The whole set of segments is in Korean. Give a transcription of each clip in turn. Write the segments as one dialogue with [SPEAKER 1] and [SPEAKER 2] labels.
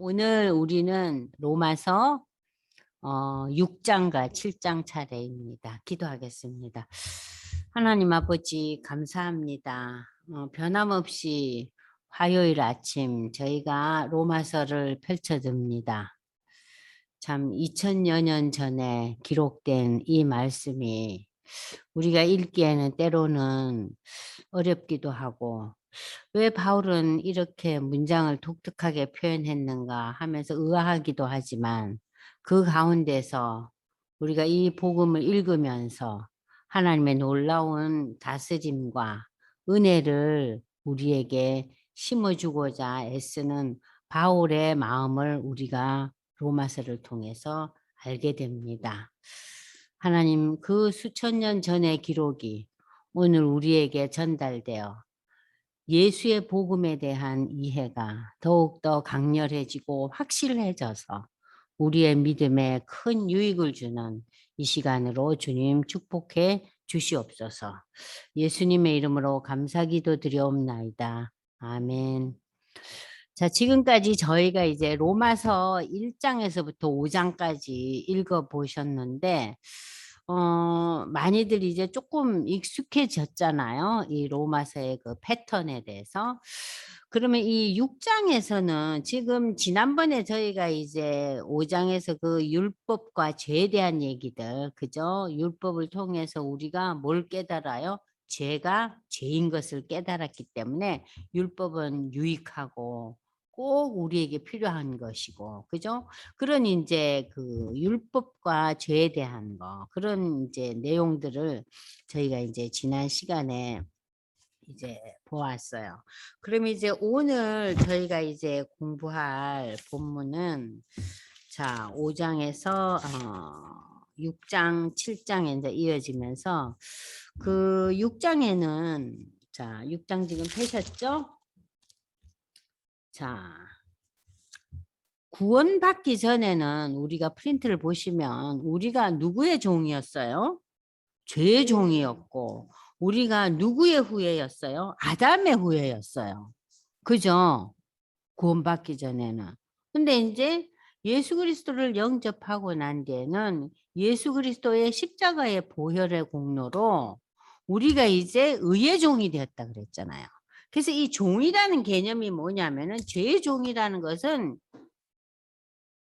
[SPEAKER 1] 오늘 우리는 로마서 6장과 7장 차례입니다. 기도하겠습니다. 하나님 아버지 감사합니다. 변함없이 화요일 아침 저희가 로마서를 펼쳐듭니다. 참 2000여 년 전에 기록된 이 말씀이 우리가 읽기에는 때로는 어렵기도 하고 왜 바울은 이렇게 문장을 독특하게 표현했는가 하면서 의아하기도 하지만 그 가운데서 우리가 이 복음을 읽으면서 하나님의 놀라운 다스림과 은혜를 우리에게 심어주고자 애쓰는 바울의 마음을 우리가 로마서를 통해서 알게 됩니다. 하나님, 그 수천 년 전의 기록이 오늘 우리에게 전달되어 예수의 복음에 대한 이해가 더욱더 강렬해지고 확실해져서 우리의 믿음에 큰 유익을 주는 이 시간으로 주님 축복해 주시옵소서. 예수님의 이름으로 감사기도 드려옵나이다. 아멘. 자, 지금까지 저희가 이제 로마서 1장에서부터 5장까지 읽어보셨는데, 많이들 이제 조금 익숙해졌잖아요. 이 로마서의 그 패턴에 대해서. 그러면 이 6장에서는 지금 지난번에 저희가 이제 5장에서 그 율법과 죄에 대한 얘기들, 그죠? 율법을 통해서 우리가 뭘 깨달아요? 죄가 죄인 것을 깨달았기 때문에 율법은 유익하고 꼭 우리에게 필요한 것이고, 그죠? 그런 이제 그 율법과 죄에 대한 거, 그런 이제 내용들을 저희가 이제 지난 시간에 이제 보았어요. 그럼 이제 오늘 저희가 이제 공부할 본문은 자, 5장에서 6장, 7장에 이제 이어지면서 그 6장에는 자, 6장 지금 펴셨죠? 자, 구원받기 전에는 우리가 프린트를 보시면 우리가 누구의 종이었어요? 죄의 종이었고 우리가 누구의 후예였어요? 아담의 후예였어요. 그죠? 구원받기 전에는. 근데 이제 예수 그리스도를 영접하고 난 뒤에는 예수 그리스도의 십자가의 보혈의 공로로 우리가 이제 의의 종이 되었다 그랬잖아요. 그래서 이 종이라는 개념이 뭐냐면은 죄의 종이라는 것은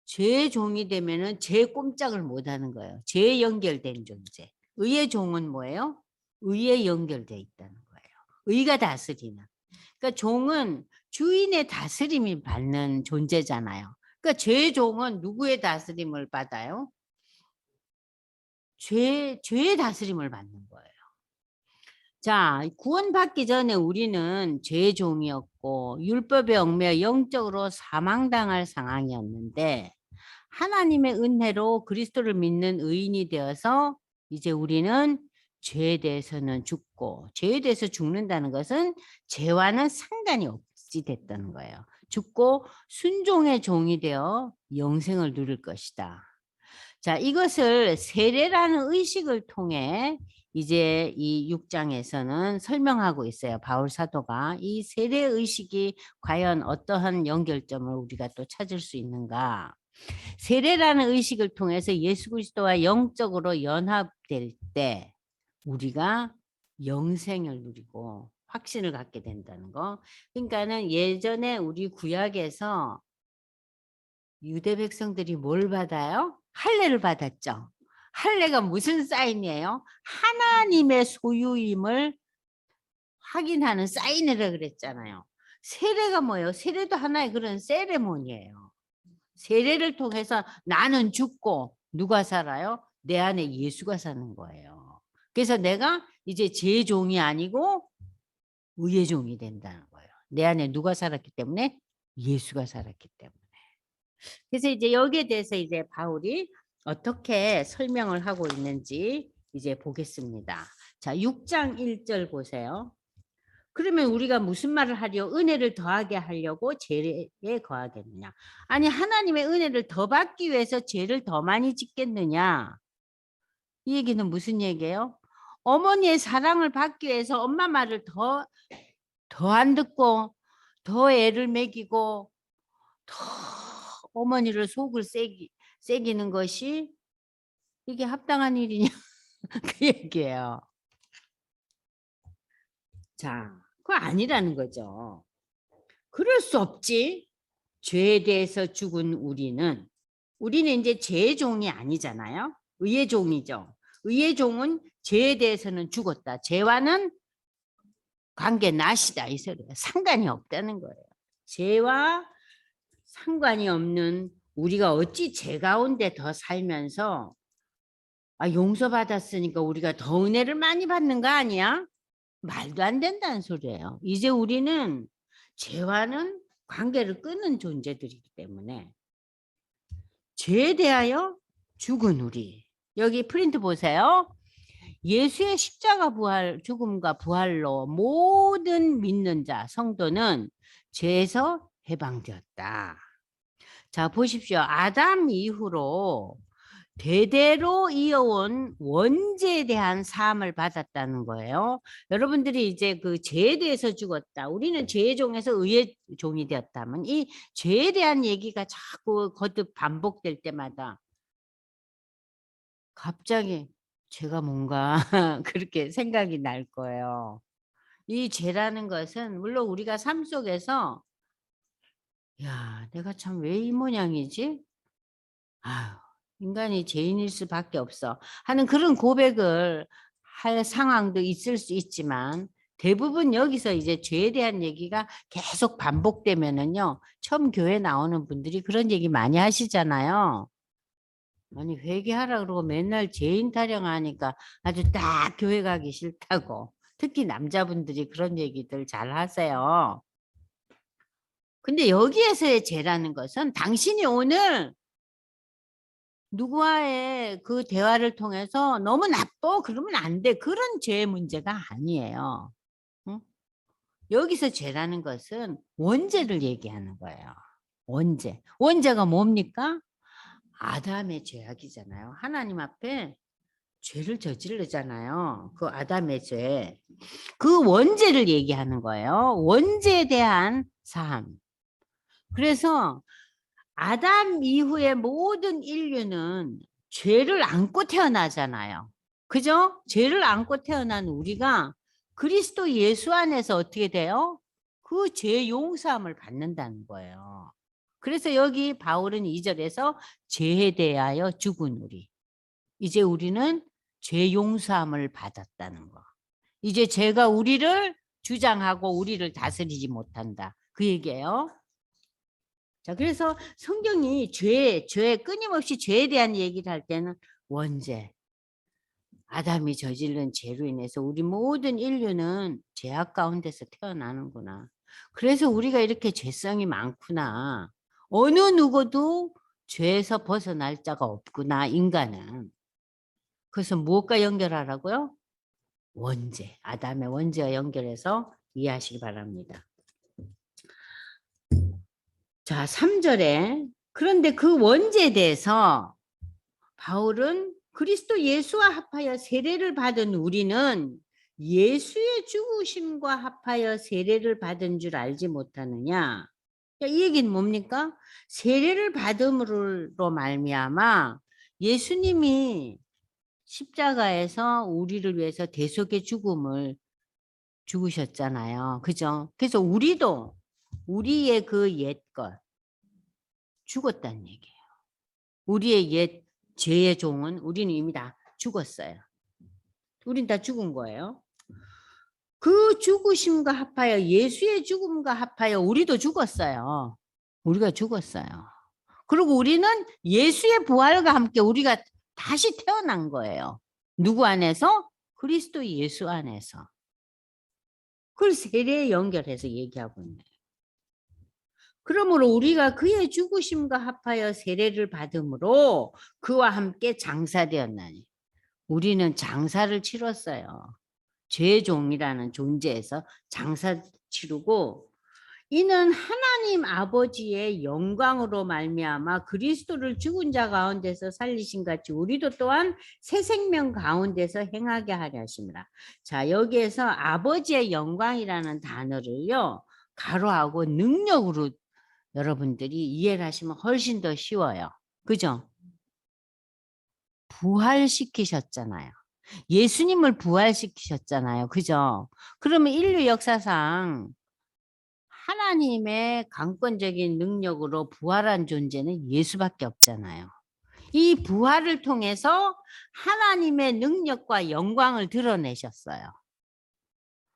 [SPEAKER 1] 죄의 종이 되면은 죄 꼼짝을 못 하는 거예요. 죄에 연결된 존재. 의의 종은 뭐예요? 의에 연결돼 있다는 거예요. 의가 다스리는. 그러니까 종은 주인의 다스림이 받는 존재잖아요. 그러니까 죄의 종은 누구의 다스림을 받아요? 죄의 다스림을 받는 거예요. 자, 구원받기 전에 우리는 죄의 종이었고 율법에 얽매여 영적으로 사망당할 상황이었는데 하나님의 은혜로 그리스도를 믿는 의인이 되어서 이제 우리는 죄에 대해서는 죽고 죄에 대해서 죽는다는 것은 죄와는 상관이 없이 됐다는 거예요. 죽고 순종의 종이 되어 영생을 누릴 것이다. 자, 이것을 세례라는 의식을 통해 이제 이 6장에서는 설명하고 있어요. 바울 사도가 이 세례 의식이 과연 어떠한 연결점을 우리가 또 찾을 수 있는가? 세례라는 의식을 통해서 예수 그리스도와 영적으로 연합될 때 우리가 영생을 누리고 확신을 갖게 된다는 거. 그러니까는 예전에 우리 구약에서 유대 백성들이 뭘 받아요? 할례를 받았죠. 할례가 무슨 사인이에요? 하나님의 소유임을 확인하는 사인이라 그랬잖아요. 세례가 뭐예요? 세례도 하나의 그런 세레모니예요. 세례를 통해서 나는 죽고 누가 살아요? 내 안에 예수가 사는 거예요. 그래서 내가 이제 제 종이 아니고 의의 종이 된다는 거예요. 내 안에 누가 살았기 때문에? 예수가 살았기 때문에. 그래서 이제 여기에 대해서 이제 바울이 어떻게 설명을 하고 있는지 이제 보겠습니다. 자, 6장 1절 보세요. 그러면 우리가 무슨 말을 하려 은혜를 더하게 하려고 죄에 거하겠느냐? 아니 하나님의 은혜를 더 받기 위해서 죄를 더 많이 짓겠느냐? 이 얘기는 무슨 얘기예요? 어머니의 사랑을 받기 위해서 엄마 말을 더 안 듣고 더 애를 먹이고 더 어머니를 속을 새기는 것이 이게 합당한 일이냐 그 얘기예요. 자, 그거 아니라는 거죠. 그럴 수 없지. 죄에 대해서 죽은 우리는 이제 죄의 종이 아니잖아요. 의의 종이죠. 의의 종은 죄에 대해서는 죽었다. 죄와는 관계 나시다 이 소리예요. 상관이 없다는 거예요. 죄와 상관이 없는 우리가 어찌 죄 가운데 더 살면서 용서받았으니까 우리가 더 은혜를 많이 받는 거 아니야? 말도 안 된다는 소리예요. 이제 우리는 죄와는 관계를 끊은 존재들이기 때문에 죄에 대하여 죽은 우리. 여기 프린트 보세요. 예수의 십자가 부활, 죽음과 부활로 모든 믿는 자, 성도는 죄에서 해방되었다. 자, 보십시오. 아담 이후로 대대로 이어온 원죄에 대한 사함을 받았다는 거예요. 여러분들이 이제 그 죄에 대해서 죽었다. 우리는 죄의 종에서 의의 종이 되었다면 이 죄에 대한 얘기가 자꾸 거듭 반복될 때마다 갑자기 죄가 뭔가 그렇게 생각이 날 거예요. 이 죄라는 것은 물론 우리가 삶 속에서 야, 내가 참 왜 이 모양이지? 아유, 인간이 죄인일 수밖에 없어 하는 그런 고백을 할 상황도 있을 수 있지만 대부분 여기서 이제 죄에 대한 얘기가 계속 반복되면은요. 처음 교회 나오는 분들이 그런 얘기 많이 하시잖아요. 아니 회개하라 그러고 맨날 죄인 타령하니까 아주 딱 교회 가기 싫다고. 특히 남자분들이 그런 얘기들 잘 하세요. 근데 여기에서의 죄라는 것은 당신이 오늘 누구와의 그 대화를 통해서 너무 나빠 그러면 안 돼. 그런 죄의 문제가 아니에요. 응? 여기서 죄라는 것은 원죄를 얘기하는 거예요. 원죄. 원죄가 뭡니까? 아담의 죄악이잖아요. 하나님 앞에 죄를 저지르잖아요. 그 아담의 죄. 그 원죄를 얘기하는 거예요. 원죄에 대한 사함. 그래서 아담 이후의 모든 인류는 죄를 안고 태어나잖아요. 그죠? 죄를 안고 태어난 우리가 그리스도 예수 안에서 어떻게 돼요? 그 죄 용서함을 받는다는 거예요. 그래서 여기 바울은 2절에서 죄에 대하여 죽은 우리. 이제 우리는 죄 용서함을 받았다는 거. 이제 죄가 우리를 주장하고 우리를 다스리지 못한다. 그 얘기예요. 자, 그래서 성경이 끊임없이 죄에 대한 얘기를 할 때는 원죄, 아담이 저지른 죄로 인해서 우리 모든 인류는 죄악 가운데서 태어나는구나. 그래서 우리가 이렇게 죄성이 많구나. 어느 누구도 죄에서 벗어날 자가 없구나, 인간은. 그래서 무엇과 연결하라고요? 원죄, 아담의 원죄와 연결해서 이해하시기 바랍니다. 자, 3절에 그런데 그 원죄에 대해서 바울은 그리스도 예수와 합하여 세례를 받은 우리는 예수의 죽으심과 합하여 세례를 받은 줄 알지 못하느냐? 이 얘기는 뭡니까? 세례를 받음으로 말미암아 예수님이 십자가에서 우리를 위해서 대속의 죽음을 죽으셨잖아요. 그죠? 그래서 우리도 우리의 그 옛것 죽었다는 얘기예요. 우리의 옛 죄의 종은 우리는 이미 다 죽었어요. 우린 다 죽은 거예요. 그 죽으심과 합하여 예수의 죽음과 합하여 우리도 죽었어요. 우리가 죽었어요. 그리고 우리는 예수의 부활과 함께 우리가 다시 태어난 거예요. 누구 안에서? 그리스도 예수 안에서. 그걸 세례에 연결해서 얘기하고 있네요. 그러므로 우리가 그의 죽으심과 합하여 세례를 받음으로 그와 함께 장사되었나니 우리는 장사를 치렀어요. 죄의 종이라는 존재에서 장사 치르고 이는 하나님 아버지의 영광으로 말미암아 그리스도를 죽은 자 가운데서 살리신 같이 우리도 또한 새 생명 가운데서 행하게 하려 하심이라. 자, 여기에서 아버지의 영광이라는 단어를요. 가로하고 능력으로 여러분들이 이해를 하시면 훨씬 더 쉬워요. 그죠? 부활시키셨잖아요. 예수님을 부활시키셨잖아요. 그죠? 그러면 인류 역사상 하나님의 강권적인 능력으로 부활한 존재는 예수밖에 없잖아요. 이 부활을 통해서 하나님의 능력과 영광을 드러내셨어요.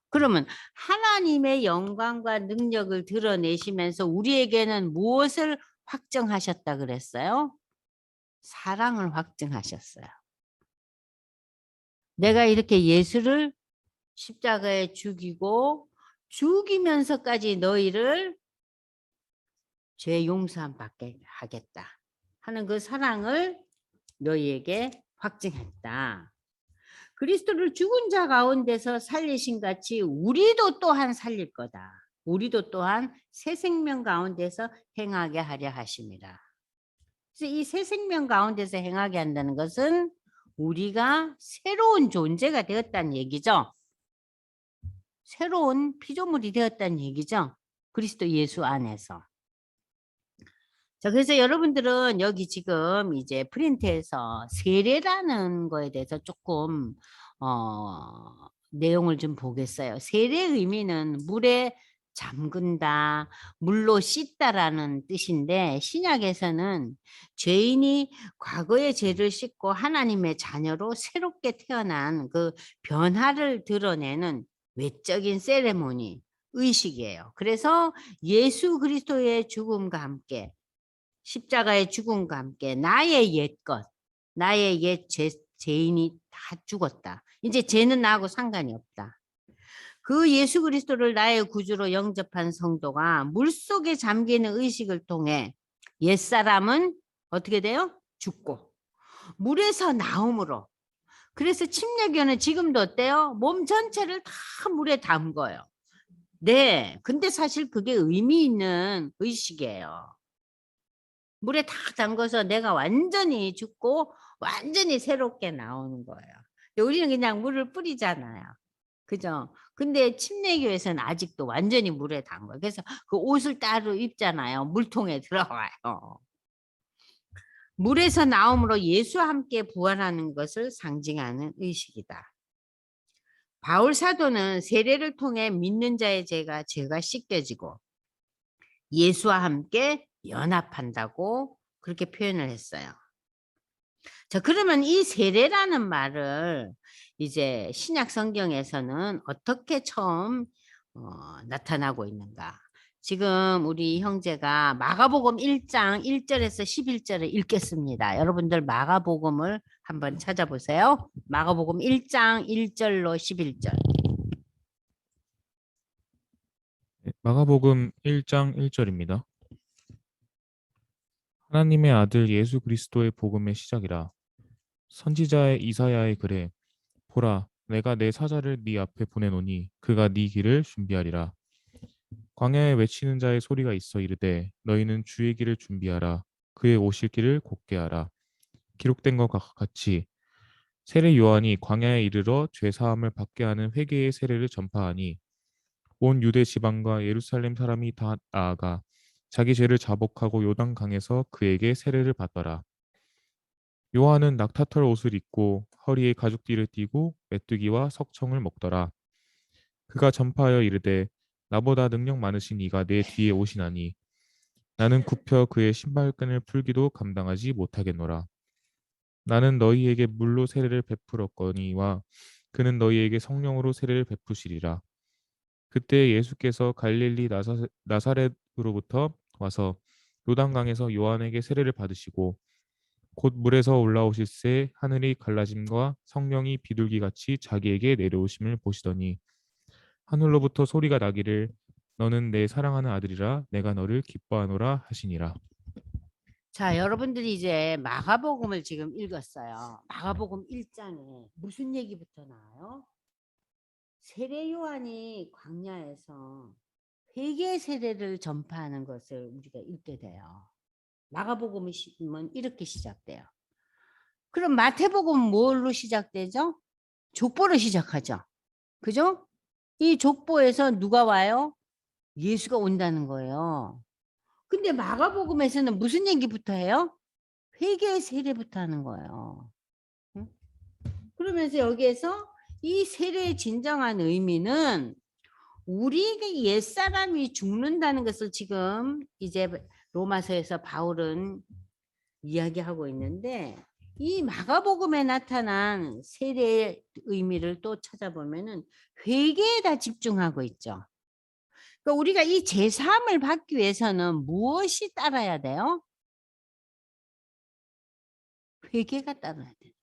[SPEAKER 1] 그러면 하나님의 영광과 능력을 드러내시면서 우리에게는 무엇을 확정하셨다 그랬어요? 사랑을 확증하셨어요. 내가 이렇게 예수를 십자가에 죽이고 죽이면서까지 너희를 죄 용서함 받게 하겠다 하는 그 사랑을 너희에게 확증했다. 그리스도를 죽은 자 가운데서 살리신 같이 우리도 또한 살릴 거다. 우리도 또한 새 생명 가운데서 행하게 하려 하심이라. 그래서 이 새 생명 가운데서 행하게 한다는 것은 우리가 새로운 존재가 되었다는 얘기죠. 새로운 피조물이 되었다는 얘기죠. 그리스도 예수 안에서. 자, 그래서 여러분들은 여기 지금 이제 프린트에서 세례라는 거에 대해서 조금 내용을 좀 보겠어요. 세례의 의미는 물에 잠근다, 물로 씻다라는 뜻인데 신약에서는 죄인이 과거의 죄를 씻고 하나님의 자녀로 새롭게 태어난 그 변화를 드러내는 외적인 세레모니, 의식이에요. 그래서 예수 그리스도의 죽음과 함께 십자가의 죽음과 함께 나의 옛것, 나의 옛 죄인이 다 죽었다. 이제 죄는 나하고 상관이 없다. 그 예수 그리스도를 나의 구주로 영접한 성도가 물속에 잠기는 의식을 통해 옛사람은 어떻게 돼요? 죽고 물에서 나옴으로. 그래서 침례교는 지금도 어때요? 몸 전체를 다 물에 담궈요. 네, 근데 사실 그게 의미 있는 의식이에요. 물에 다 담궈서 내가 완전히 죽고 완전히 새롭게 나오는 거예요. 우리는 그냥 물을 뿌리잖아요. 그죠? 근데 침례교에서는 아직도 완전히 물에 담궈요. 그래서 그 옷을 따로 입잖아요. 물통에 들어가요. 물에서 나옴으로 예수와 함께 부활하는 것을 상징하는 의식이다. 바울 사도는 세례를 통해 믿는 자의 죄가 씻겨지고 예수와 함께 연합한다고 그렇게 표현을 했어요. 자, 그러면 이 세례라는 말을 이제 신약 성경에서는 어떻게 처음 나타나고 있는가? 지금 우리 형제가 마가복음 1장 1절에서 11절을 읽겠습니다. 여러분들 마가복음을 한번 찾아보세요. 마가복음 1장 1절로 11절.
[SPEAKER 2] 마가복음 1장 1절입니다. 하나님의 아들 예수 그리스도의 복음의 시작이라. 선지자의 이사야의 글에 보라 내가 내 사자를 네 앞에 보내노니 그가 네 길을 준비하리라. 광야에 외치는 자의 소리가 있어 이르되 너희는 주의 길을 준비하라. 그의 오실 길을 곧게 하라. 기록된 것과 같이 세례 요한이 광야에 이르러 죄 사함을 받게 하는 회개의 세례를 전파하니 온 유대 지방과 예루살렘 사람이 다 나아가 자기 죄를 자복하고 요단강에서 그에게 세례를 받더라. 요한은 낙타털 옷을 입고 허리에 가죽띠를 띠고 메뚜기와 석청을 먹더라. 그가 전파하여 이르되 나보다 능력 많으신 이가 내 뒤에 오시나니 나는 굽혀 그의 신발끈을 풀기도 감당하지 못하겠노라. 나는 너희에게 물로 세례를 베풀었거니와 그는 너희에게 성령으로 세례를 베푸시리라. 그때 예수께서 갈릴리 나사렛으로부터 와서 요단강에서 요한에게 세례를 받으시고 곧 물에서 올라오실새 하늘이 갈라짐과 성령이 비둘기같이 자기에게 내려오심을 보시더니 하늘로부터 소리가 나기를 너는 내 사랑하는 아들이라 내가 너를 기뻐하노라 하시니라.
[SPEAKER 1] 자, 여러분들이 이제 마가복음을 지금 읽었어요. 마가복음 1장에 무슨 얘기부터 나와요? 세례 요한이 광야에서 회개 세례를 전파하는 것을 우리가 읽게 돼요. 마가복음은 이렇게 시작돼요. 그럼 마태복음은 뭘로 시작되죠? 족보로 시작하죠. 그죠? 이 족보에서 누가 와요? 예수가 온다는 거예요. 근데 마가복음에서는 무슨 얘기부터 해요? 회개의 세례부터 하는 거예요. 응? 그러면서 여기에서 이 세례의 진정한 의미는 우리 옛사람이 죽는다는 것을 지금 이제 로마서에서 바울은 이야기하고 있는데, 이 마가복음에 나타난 세례의 의미를 또 찾아보면은 회개에다 집중하고 있죠. 그러니까 우리가 이 제3을 받기 위해서는 무엇이 따라야 돼요? 회개가 따라야 돼요.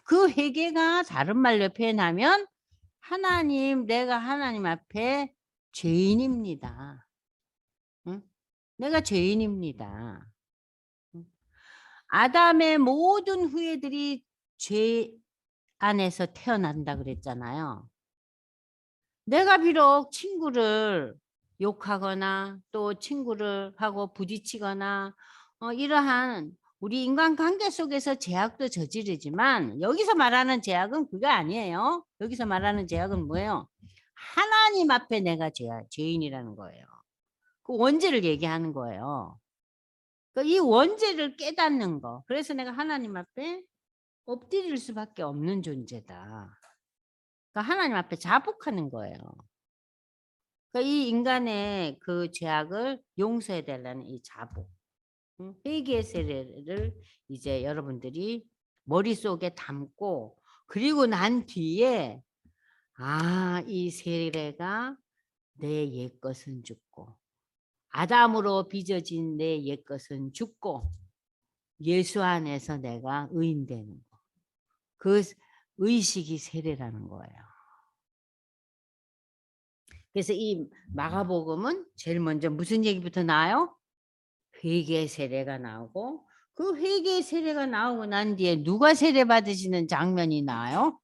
[SPEAKER 1] 그 회개가 다른 말로 표현하면 하나님, 내가 하나님 앞에 죄인입니다. 응? 내가 죄인입니다. 응? 아담의 모든 후예들이 죄 안에서 태어난다 그랬잖아요. 내가 비록 친구를 욕하거나 또 친구를 하고 부딪히거나 이러한 우리 인간관계 속에서 죄악도 저지르지만, 여기서 말하는 죄악은 그게 아니에요. 여기서 말하는 죄악은 뭐예요? 하나님 앞에 내가 죄인이라는 거예요. 그 원죄를 얘기하는 거예요. 이 원죄를 깨닫는 거. 그래서 내가 하나님 앞에 엎드릴 수밖에 없는 존재다. 그러니까 하나님 앞에 자복하는 거예요. 그러니까 이 인간의 그 죄악을 용서해 달라는 이 자복, 회개의 세례를 이제 여러분들이 머릿속에 담고, 그리고 난 뒤에 이 세례가 내 옛것은 죽고 아담으로 빚어진 내 옛것은 죽고 예수 안에서 내가 의인되는 거. 그 의식이 세례라는 거예요. 그래서 이 마가복음은 제일 먼저 무슨 얘기부터 나와요? 회개 세례가 나오고, 그 회개 세례가 나오고 난 뒤에 누가 세례 받으시는 장면이 나와요?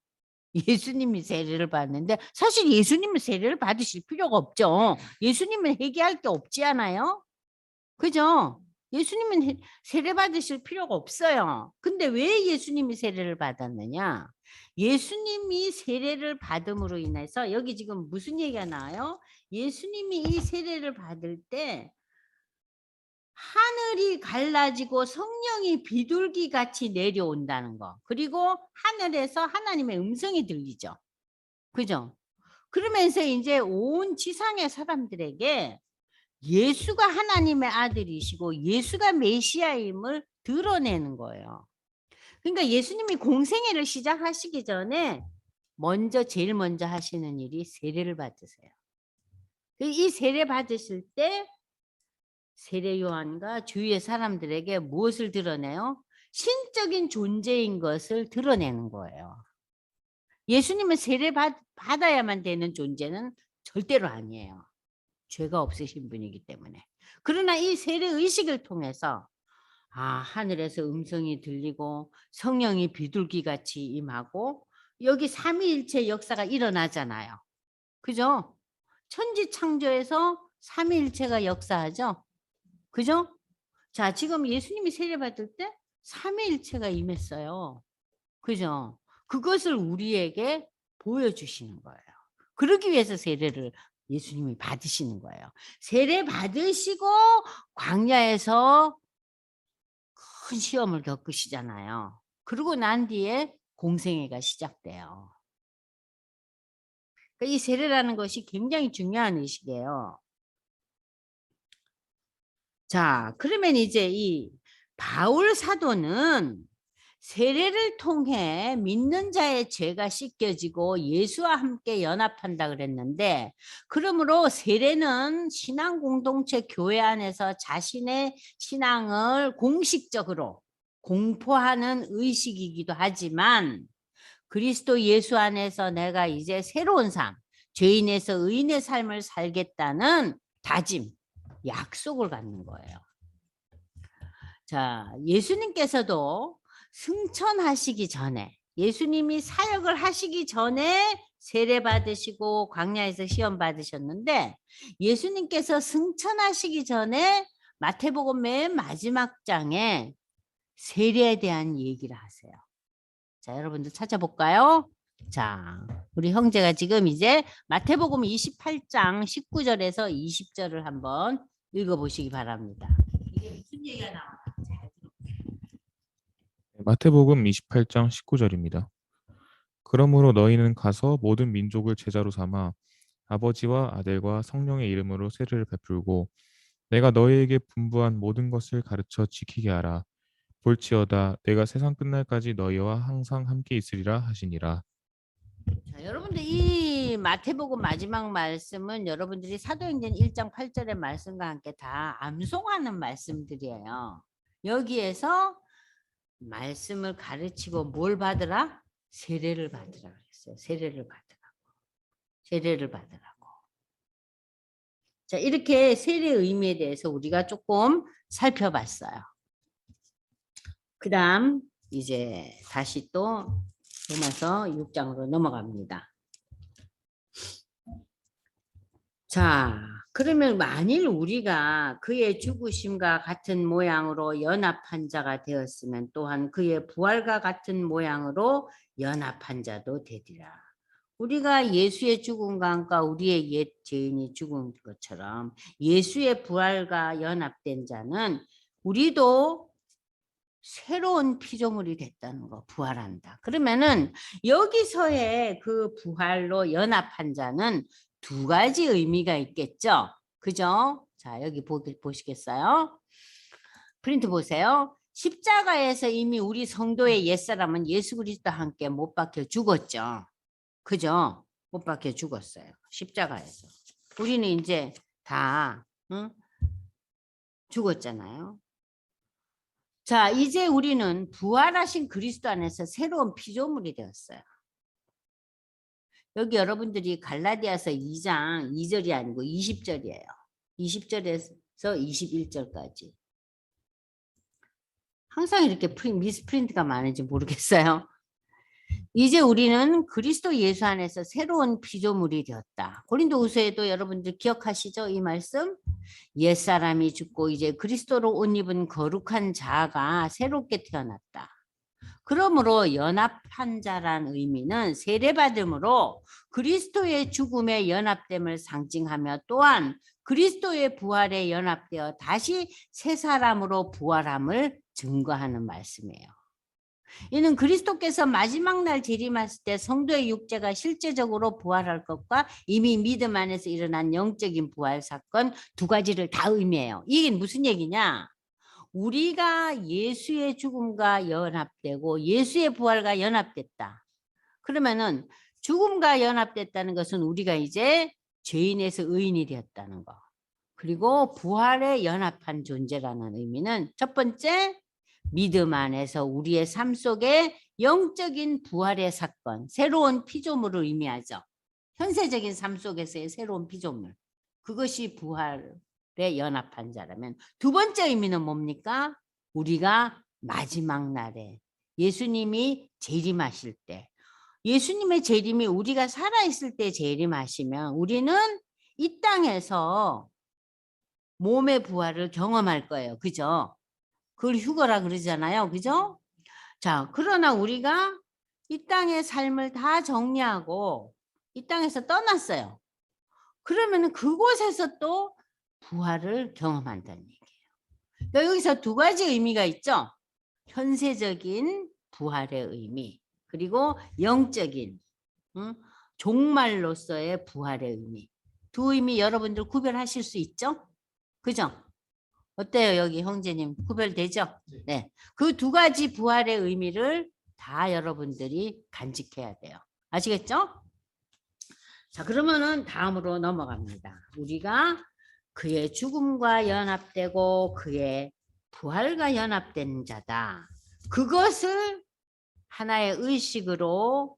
[SPEAKER 1] 예수님이 세례를 받는데, 사실 예수님은 세례를 받으실 필요가 없죠. 예수님은 회개할 게 없지 않아요? 그죠? 예수님은 세례 받으실 필요가 없어요. 근데 왜 예수님이 세례를 받았느냐? 예수님이 세례를 받음으로 인해서, 여기 지금 무슨 얘기가 나와요? 예수님이 이 세례를 받을 때 하늘이 갈라지고 성령이 비둘기 같이 내려온다는 거. 그리고 하늘에서 하나님의 음성이 들리죠. 그죠? 그러면서 이제 온 지상의 사람들에게 예수가 하나님의 아들이시고 예수가 메시아임을 드러내는 거예요. 그러니까 예수님이 공생애를 시작하시기 전에 제일 먼저 하시는 일이 세례를 받으세요. 이 세례 받으실 때 세례 요한과 주위의 사람들에게 무엇을 드러내요? 신적인 존재인 것을 드러내는 거예요. 예수님은 세례 받아야만 되는 존재는 절대로 아니에요. 죄가 없으신 분이기 때문에. 그러나 이 세례 의식을 통해서 하늘에서 음성이 들리고 성령이 비둘기같이 임하고, 여기 삼위일체 역사가 일어나잖아요. 그죠? 천지창조에서 삼위일체가 역사하죠. 그죠? 자, 지금 예수님이 세례 받을 때 삼위일체가 임했어요. 그죠? 그것을 우리에게 보여주시는 거예요. 그러기 위해서 세례를 예수님이 받으시는 거예요. 세례 받으시고 광야에서 큰 시험을 겪으시잖아요. 그러고 난 뒤에 공생애가 시작돼요. 그러니까 이 세례라는 것이 굉장히 중요한 의식이에요. 자, 그러면 이제 이 바울 사도는 세례를 통해 믿는 자의 죄가 씻겨지고 예수와 함께 연합한다 그랬는데, 그러므로 세례는 신앙 공동체 교회 안에서 자신의 신앙을 공식적으로 공포하는 의식이기도 하지만, 그리스도 예수 안에서 내가 이제 새로운 삶, 죄인에서 의인의 삶을 살겠다는 다짐, 약속을 갖는 거예요. 자, 예수님께서도 승천하시기 전에, 예수님이 사역을 하시기 전에 세례 받으시고 광야에서 시험 받으셨는데, 예수님께서 승천하시기 전에 마태복음 맨 마지막 장에 세례에 대한 얘기를 하세요. 자, 여러분들 찾아볼까요? 자, 우리 형제가 지금 이제 마태복음 28장 19절에서 20절을 한번 읽어보시기 바랍니다. 이게 무슨 얘기가 나오나 잘 들어보세요.
[SPEAKER 2] 마태복음 28장 19절입니다. 그러므로 너희는 가서 모든 민족을 제자로 삼아 아버지와 아들과 성령의 이름으로 세례를 베풀고 내가 너희에게 분부한 모든 것을 가르쳐 지키게 하라. 볼지어다 내가 세상 끝날까지 너희와 항상 함께 있으리라 하시니라.
[SPEAKER 1] 자, 여러분들 이 마태복음 마지막 말씀은 여러분들이 사도행전 1장 8절의 말씀과 함께 다 암송하는 말씀들이에요. 여기에서 말씀을 가르치고 뭘 받으라? 세례를 받으라 그랬어요. 세례를 받으라고. 세례를 받으라고. 자, 이렇게 세례 의미에 대해서 우리가 조금 살펴봤어요. 그다음 이제 다시 또 로마서 6장으로 넘어갑니다. 자, 그러면 만일 우리가 그의 죽으심과 같은 모양으로 연합한 자가 되었으면 또한 그의 부활과 같은 모양으로 연합한 자도 되리라. 우리가 예수의 죽음과 함께 우리의 옛 죄인이 죽은 것처럼 예수의 부활과 연합된 자는 우리도 새로운 피조물이 됐다는 거, 부활한다. 그러면은 여기서의 그 부활로 연합한 자는 두 가지 의미가 있겠죠. 그죠? 자, 여기 보시겠어요? 프린트 보세요. 십자가에서 이미 우리 성도의 옛사람은 예수 그리스도와 함께 못 박혀 죽었죠. 그죠? 못 박혀 죽었어요. 십자가에서. 우리는 이제 다 죽었잖아요. 자, 이제 우리는 부활하신 그리스도 안에서 새로운 피조물이 되었어요. 여기 여러분들이 갈라디아서 2장 2절이 아니고 20절이에요. 20절에서 21절까지. 항상 이렇게 미스프린트가 많은지 모르겠어요. 이제 우리는 그리스도 예수 안에서 새로운 피조물이 되었다. 고린도후서에도 여러분들 기억하시죠? 이 말씀? 옛사람이 죽고 이제 그리스도로 옷 입은 거룩한 자가 새롭게 태어났다. 그러므로 연합한 자란 의미는 세례받음으로 그리스도의 죽음에 연합됨을 상징하며 또한 그리스도의 부활에 연합되어 다시 새 사람으로 부활함을 증거하는 말씀이에요. 이는 그리스도께서 마지막 날 재림하실 때 성도의 육체가 실제적으로 부활할 것과 이미 믿음 안에서 일어난 영적인 부활 사건 두 가지를 다 의미해요. 이게 무슨 얘기냐? 우리가 예수의 죽음과 연합되고 예수의 부활과 연합됐다. 그러면은 죽음과 연합됐다는 것은 우리가 이제 죄인에서 의인이 되었다는 거. 그리고 부활에 연합한 존재라는 의미는 첫 번째, 믿음 안에서 우리의 삶 속에 영적인 부활의 사건, 새로운 피조물을 의미하죠. 현세적인 삶 속에서의 새로운 피조물. 그것이 부활에 연합한 자라면 두 번째 의미는 뭡니까? 우리가 마지막 날에 예수님이 재림하실 때, 예수님의 재림이 우리가 살아있을 때 재림하시면 우리는 이 땅에서 몸의 부활을 경험할 거예요. 그죠? 그걸 휴거라 그러잖아요. 그죠? 자, 그러나 우리가 이 땅의 삶을 다 정리하고 이 땅에서 떠났어요. 그러면 그곳에서 또 부활을 경험한다는 얘기예요. 여기서 두 가지 의미가 있죠. 현세적인 부활의 의미, 그리고 영적인 종말로서의 부활의 의미. 두 의미 여러분들 구별하실 수 있죠? 그죠? 어때요? 여기 형제님 구별되죠? 네. 그 두 가지 부활의 의미를 다 여러분들이 간직해야 돼요. 아시겠죠? 자, 그러면은 다음으로 넘어갑니다. 우리가 그의 죽음과 연합되고 그의 부활과 연합된 자다. 그것을 하나의 의식으로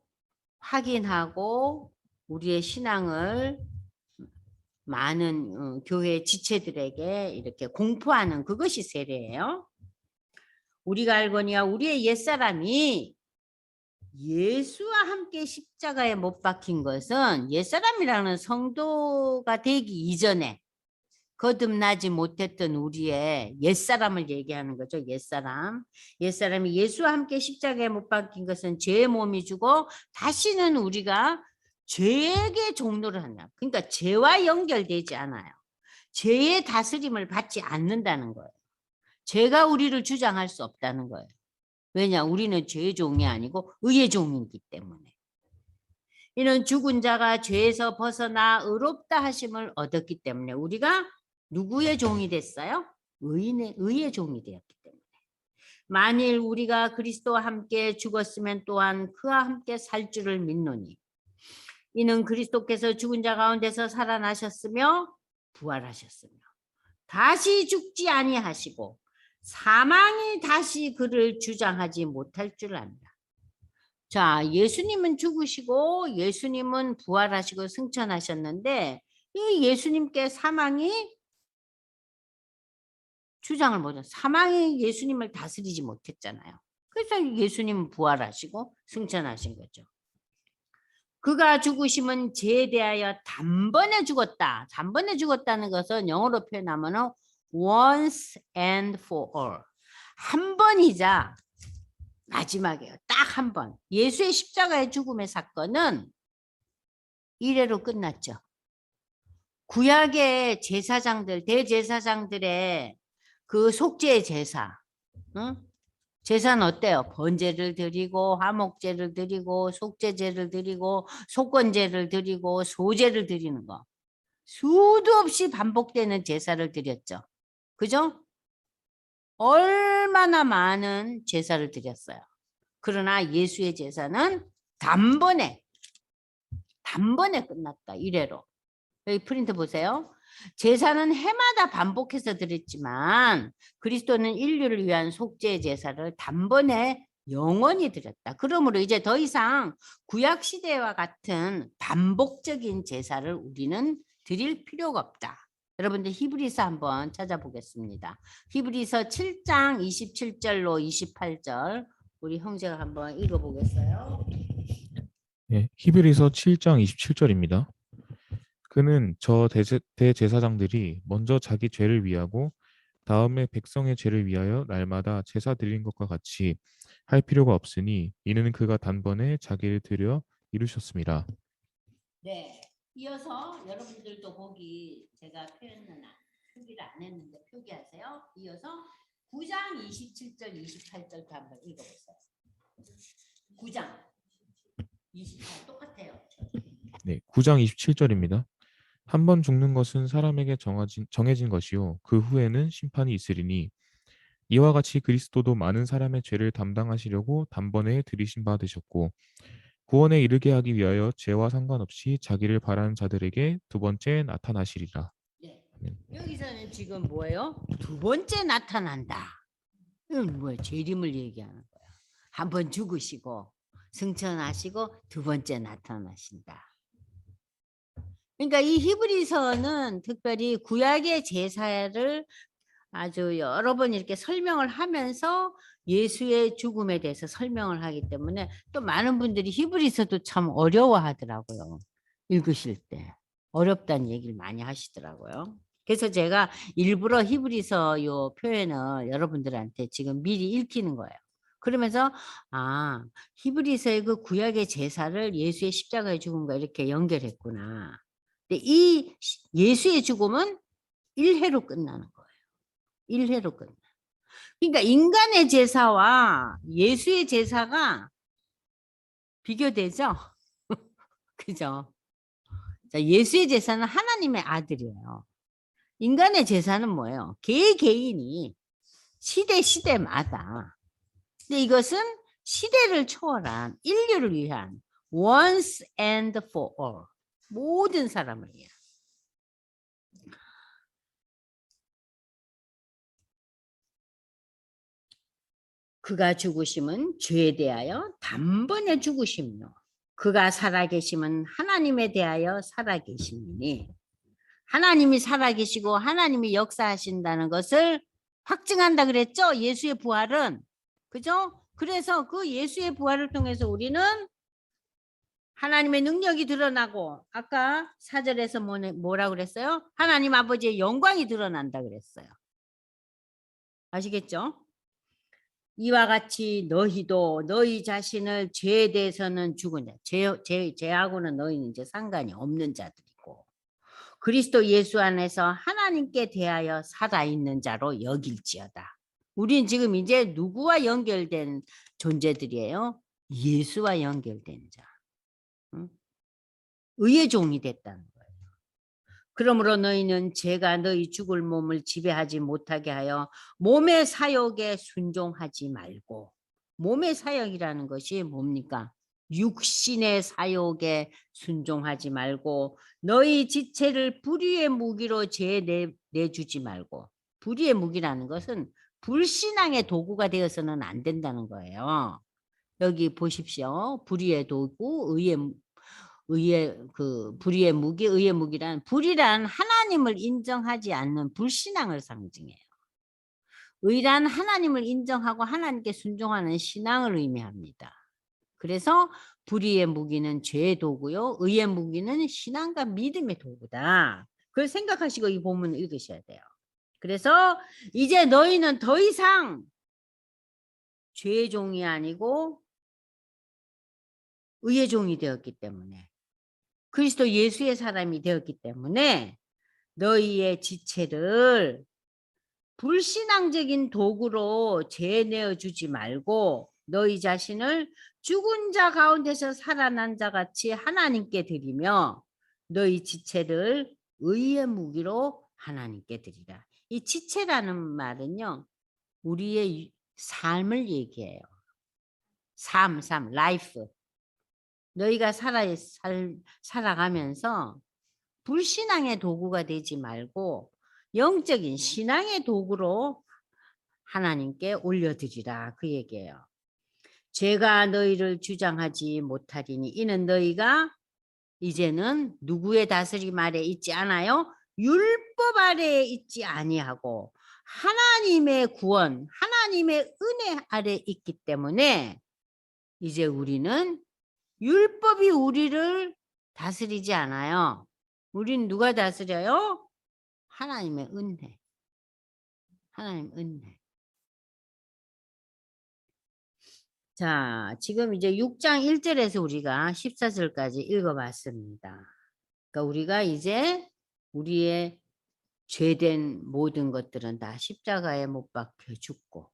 [SPEAKER 1] 확인하고 우리의 신앙을 많은 교회 지체들에게 이렇게 공포하는 그것이 세례예요. 우리가 알거니와 우리의 옛사람이 예수와 함께 십자가에 못 박힌 것은 옛사람이라는 성도가 되기 이전에 거듭나지 못했던 우리의 옛사람을 얘기하는 거죠. 옛사람. 옛사람이 예수와 함께 십자가에 못 박힌 것은 죄의 몸이 주고 다시는 우리가 죄에게 종노를 한다. 그러니까 죄와 연결되지 않아요. 죄의 다스림을 받지 않는다는 거예요. 죄가 우리를 주장할 수 없다는 거예요. 왜냐? 우리는 죄의 종이 아니고 의의 종이기 때문에. 이는 죽은 자가 죄에서 벗어나 의롭다 하심을 얻었기 때문에 우리가 누구의 종이 됐어요? 의의 종이 되었기 때문에. 만일 우리가 그리스도와 함께 죽었으면 또한 그와 함께 살 줄을 믿노니 이는 그리스도께서 죽은 자 가운데서 살아나셨으며 부활하셨으며 다시 죽지 아니하시고 사망이 다시 그를 주장하지 못할 줄 안다. 자, 예수님은 죽으시고 예수님은 부활하시고 승천하셨는데 이 예수님께 사망이 주장을 못해. 사망이 예수님을 다스리지 못했잖아요. 그래서 예수님은 부활하시고 승천하신 거죠. 그가 죽으심은 죄에 대하여 단번에 죽었다. 단번에 죽었다는 것은 영어로 표현하면 once and for all. 한 번이자 마지막이에요. 딱 한 번. 예수의 십자가의 죽음의 사건은 이래로 끝났죠. 구약의 제사장들, 대제사장들의 그 속죄의 제사. 응? 제사는 어때요? 번제를 드리고 화목제를 드리고 속죄제를 드리고 속건제를 드리고 소제를 드리는 거. 수도 없이 반복되는 제사를 드렸죠. 그죠? 얼마나 많은 제사를 드렸어요. 그러나 예수의 제사는 단번에 끝났다. 이래로. 여기 프린트 보세요. 제사는 해마다 반복해서 드렸지만 그리스도는 인류를 위한 속죄 제사를 단번에 영원히 드렸다. 그러므로 이제 더 이상 구약 시대와 같은 반복적인 제사를 우리는 드릴 필요가 없다. 여러분들 히브리서 한번 찾아보겠습니다. 히브리서 7장 27절로 28절 우리 형제가 한번 읽어보겠어요.
[SPEAKER 2] 예, 히브리서 7장 27절입니다. 그는 저 대제사장들이 먼저 자기 죄를 위하고 다음에 백성의 죄를 위하여 날마다 제사 드린 것과 같이 할 필요가 없으니 이는 그가 단번에 자기를 드려 이루셨습니다.
[SPEAKER 1] 네. 이어서 여러분들도 거기 제가 표기를 안 했는데 표기하세요. 이어서 9장 27절 28절도 한번 읽어보세요. 9장 28 똑같아요.
[SPEAKER 2] 네, 9장 27절입니다. 한 번 죽는 것은 사람에게 정해진 것이요 그 후에는 심판이 있으리니 이와 같이 그리스도도 많은 사람의 죄를 담당하시려고 단번에 들이신 바 되셨고 구원에 이르게 하기 위하여 죄와 상관없이 자기를 바라는 자들에게 두 번째 나타나시리라.
[SPEAKER 1] 네. 여기서는 지금 뭐예요? 두 번째 나타난다. 이건 뭐예요? 재림을 얘기하는 거예요. 한 번 죽으시고 승천하시고 두 번째 나타나신다. 그러니까 이 히브리서는 특별히 구약의 제사를 아주 여러 번 이렇게 설명을 하면서 예수의 죽음에 대해서 설명을 하기 때문에 또 많은 분들이 히브리서도 참 어려워하더라고요. 읽으실 때. 어렵다는 얘기를 많이 하시더라고요. 그래서 제가 일부러 히브리서 요 표현을 여러분들한테 지금 미리 읽히는 거예요. 그러면서 히브리서의 그 구약의 제사를 예수의 십자가의 죽음과 이렇게 연결했구나. 근데 이 예수의 죽음은 1회로 끝나는 거예요. 1회로 끝나. 그러니까 인간의 제사와 예수의 제사가 비교되죠? 그죠? 자, 예수의 제사는 하나님의 아들이에요. 인간의 제사는 뭐예요? 개인이 시대마다. 근데 이것은 시대를 초월한 인류를 위한 once and for all. 모든 사람을 위한. 그가 죽으심은 죄에 대하여 단번에 죽으심이요. 그가 살아계심은 하나님에 대하여 살아계심이니 하나님이 살아계시고 하나님이 역사하신다는 것을 확증한다 그랬죠. 예수의 부활은. 그죠? 그래서 그 예수의 부활을 통해서 우리는 하나님의 능력이 드러나고 아까 4절에서 뭐라고 그랬어요? 하나님 아버지의 영광이 드러난다 그랬어요. 아시겠죠? 이와 같이 너희도 너희 자신을 죄에 대해서는 죽은 자, 죄하고는 너희는 이제 상관이 없는 자들이고 그리스도 예수 안에서 하나님께 대하여 살아있는 자로 여길지어다. 우린 지금 이제 누구와 연결된 존재들이에요? 예수와 연결된 자. 응? 의의 종이 됐다는 거예요. 그러므로 너희는 죄가 너희 죽을 몸을 지배하지 못하게 하여 몸의 사욕에 순종하지 말고. 몸의 사욕이라는 것이 뭡니까? 육신의 사욕에 순종하지 말고 너희 지체를 불의의 무기로 죄에 내주지 말고. 불의의 무기라는 것은 불신앙의 도구가 되어서는 안 된다는 거예요. 여기 보십시오. 불의의 도구, 불의의 무기, 의의 무기란 불이란 하나님을 인정하지 않는 불신앙을 상징해요. 의란 하나님을 인정하고 하나님께 순종하는 신앙을 의미합니다. 그래서 불의의 무기는 죄의 도구요, 의의 무기는 신앙과 믿음의 도구다. 그걸 생각하시고 이 본문을 읽으셔야 돼요. 그래서 이제 너희는 더 이상 죄의 종이 아니고 의의 종이 되었기 때문에, 그리스도 예수의 사람이 되었기 때문에 너희의 지체를 불신앙적인 도구로 죄내어 주지 말고 너희 자신을 죽은 자 가운데서 살아난 자 같이 하나님께 드리며 너희 지체를 의의 무기로 하나님께 드리라. 이 지체라는 말은요, 우리의 삶을 얘기해요. 삶, 라이프. 너희가 살아가면서 불신앙의 도구가 되지 말고 영적인 신앙의 도구로 하나님께 올려드리라, 그 얘기예요. 죄가 너희를 주장하지 못하리니 이는 너희가 이제는 누구의 다스림 아래 있지 않아요? 율법 아래에 있지 아니하고 하나님의 구원, 하나님의 은혜 아래 있기 때문에 이제 우리는 율법이 우리를 다스리지 않아요. 우린 누가 다스려요? 하나님의 은혜. 하나님 은혜. 자, 지금 이제 6장 1절에서 우리가 14절까지 읽어봤습니다. 그러니까 우리가 이제 우리의 죄된 모든 것들은 다 십자가에 못 박혀 죽고,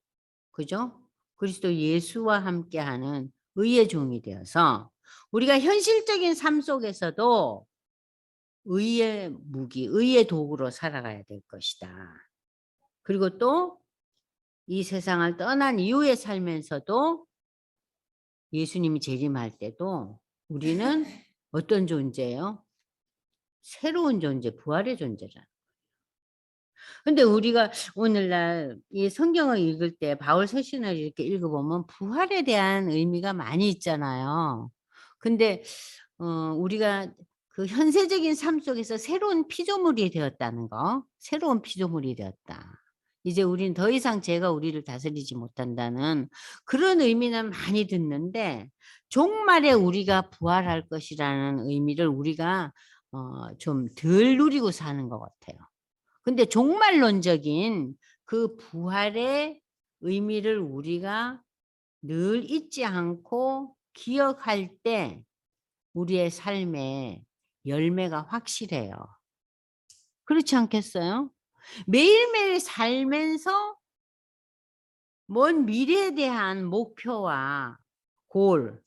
[SPEAKER 1] 그죠? 그리스도 예수와 함께하는 의의 종이 되어서 우리가 현실적인 삶 속에서도 의의 무기, 의의 도구로 살아가야 될 것이다. 그리고 또 이 세상을 떠난 이후에 살면서도 예수님이 재림할 때도 우리는 어떤 존재예요? 새로운 존재, 부활의 존재라. 근데 우리가 오늘날 이 성경을 읽을 때 바울 서신을 이렇게 읽어보면 부활에 대한 의미가 많이 있잖아요. 근데 우리가 그 현세적인 삶 속에서 새로운 피조물이 되었다는 거, 새로운 피조물이 되었다. 이제 우리는 더 이상 죄가 우리를 다스리지 못한다는 그런 의미는 많이 듣는데 종말에 우리가 부활할 것이라는 의미를 우리가 좀 덜 누리고 사는 것 같아요. 근데 종말론적인 그 부활의 의미를 우리가 늘 잊지 않고 기억할 때 우리의 삶에 열매가 확실해요. 그렇지 않겠어요? 매일매일 살면서 먼 미래에 대한 목표와 골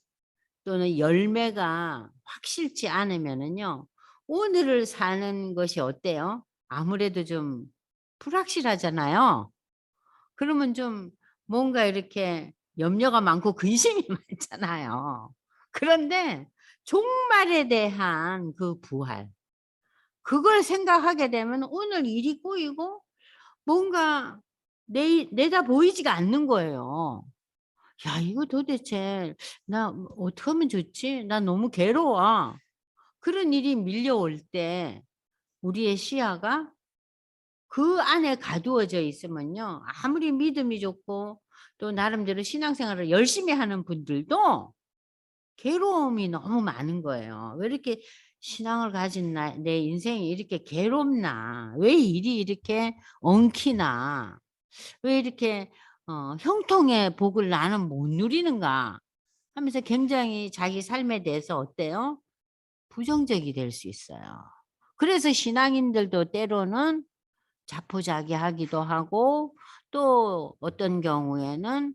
[SPEAKER 1] 또는 열매가 확실치 않으면은요, 오늘을 사는 것이 어때요? 아무래도 좀 불확실하잖아요. 그러면 좀 뭔가 이렇게 염려가 많고 근심이 많잖아요. 그런데 종말에 대한 그 부활, 그걸 생각하게 되면 오늘 일이 꼬이고 뭔가 내다 보이지가 않는 거예요. 야, 이거 도대체 나 어떻게 하면 좋지? 나 너무 괴로워. 그런 일이 밀려올 때 우리의 시야가 그 안에 가두어져 있으면요, 아무리 믿음이 좋고 또 나름대로 신앙생활을 열심히 하는 분들도 괴로움이 너무 많은 거예요. 왜 이렇게 신앙을 가진 내 인생이 이렇게 괴롭나? 왜 일이 이렇게 엉키나? 왜 이렇게 형통의 복을 나는 못 누리는가? 하면서 굉장히 자기 삶에 대해서 어때요? 부정적이 될 수 있어요. 그래서 신앙인들도 때로는 자포자기하기도 하고 또 어떤 경우에는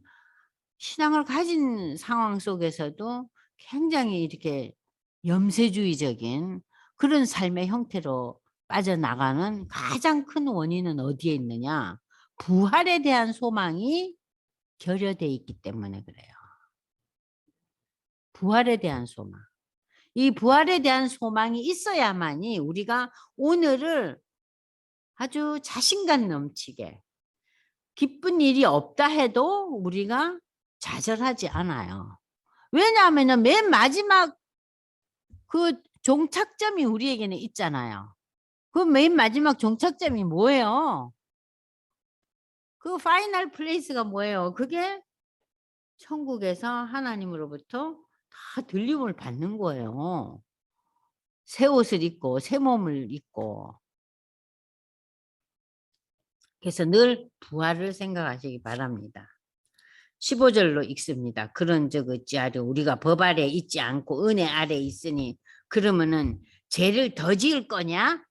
[SPEAKER 1] 신앙을 가진 상황 속에서도 굉장히 이렇게 염세주의적인 그런 삶의 형태로 빠져나가는 가장 큰 원인은 어디에 있느냐? 부활에 대한 소망이 결여돼 있기 때문에 그래요. 부활에 대한 소망. 이 부활에 대한 소망이 있어야만이 우리가 오늘을 아주 자신감 넘치게 기쁜 일이 없다 해도 우리가 좌절하지 않아요. 왜냐하면 맨 마지막 그 종착점이 우리에게는 있잖아요. 그 맨 마지막 종착점이 뭐예요? 그 파이널 플레이스가 뭐예요? 그게 천국에서 하나님으로부터 다 들림을 받는 거예요. 새 옷을 입고 새 몸을 입고. 그래서 늘 부활을 생각하시기 바랍니다. 15절로 읽습니다. 그런 적 어찌하려 우리가 법 아래 있지 않고 은혜 아래 있으니 그러면은 죄를 더 지을 거냐?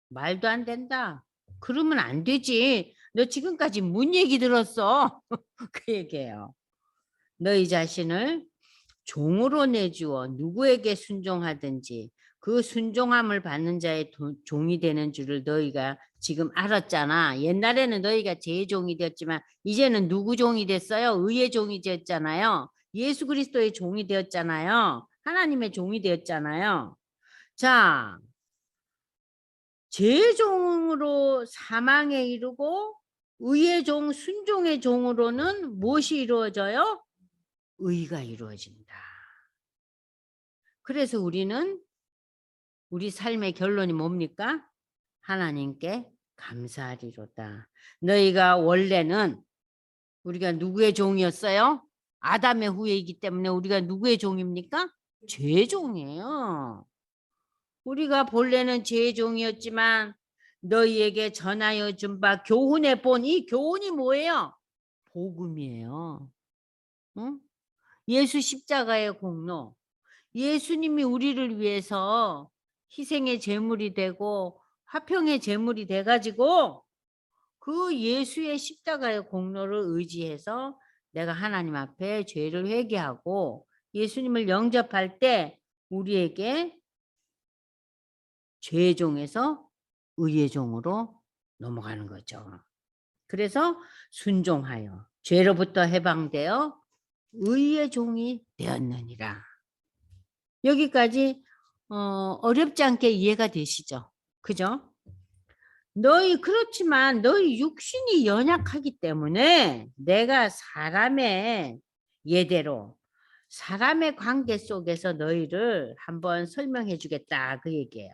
[SPEAKER 1] 말도 안 된다. 그러면 안 되지. 너 지금까지 뭔 얘기 들었어? 그 얘기예요. 너희 자신을 종으로 내주어 누구에게 순종하든지 그 순종함을 받는 자의 종이 되는 줄을 너희가 지금 알았잖아. 옛날에는 너희가 제 종이 되었지만 이제는 누구 종이 됐어요? 의의 종이 되었잖아요. 예수 그리스도의 종이 되었잖아요. 하나님의 종이 되었잖아요. 자, 제 종으로 사망에 이르고 의의 종, 순종의 종으로는 무엇이 이루어져요? 의가 이루어진다. 그래서 우리는 우리 삶의 결론이 뭡니까? 하나님께 감사하리로다. 너희가 원래는 우리가 누구의 종이었어요? 아담의 후예이기 때문에 우리가 누구의 종입니까? 죄의 종이에요. 우리가 본래는 죄의 종이었지만 너희에게 전하여 준 바 교훈의 본, 이 교훈이 뭐예요? 복음이에요. 응? 예수 십자가의 공로. 예수님이 우리를 위해서 희생의 제물이 되고 화평의 제물이 돼가지고 그 예수의 십자가의 공로를 의지해서 내가 하나님 앞에 죄를 회개하고 예수님을 영접할 때 우리에게 죄의 종에서 의의 종으로 넘어가는 거죠. 그래서 순종하여 죄로부터 해방되어 의의 종이 되었느니라. 여기까지 어렵지 않게 이해가 되시죠? 그죠? 그렇지만 너희 육신이 연약하기 때문에 내가 사람의 예대로 사람의 관계 속에서 너희를 한번 설명해 주겠다 그 얘기예요.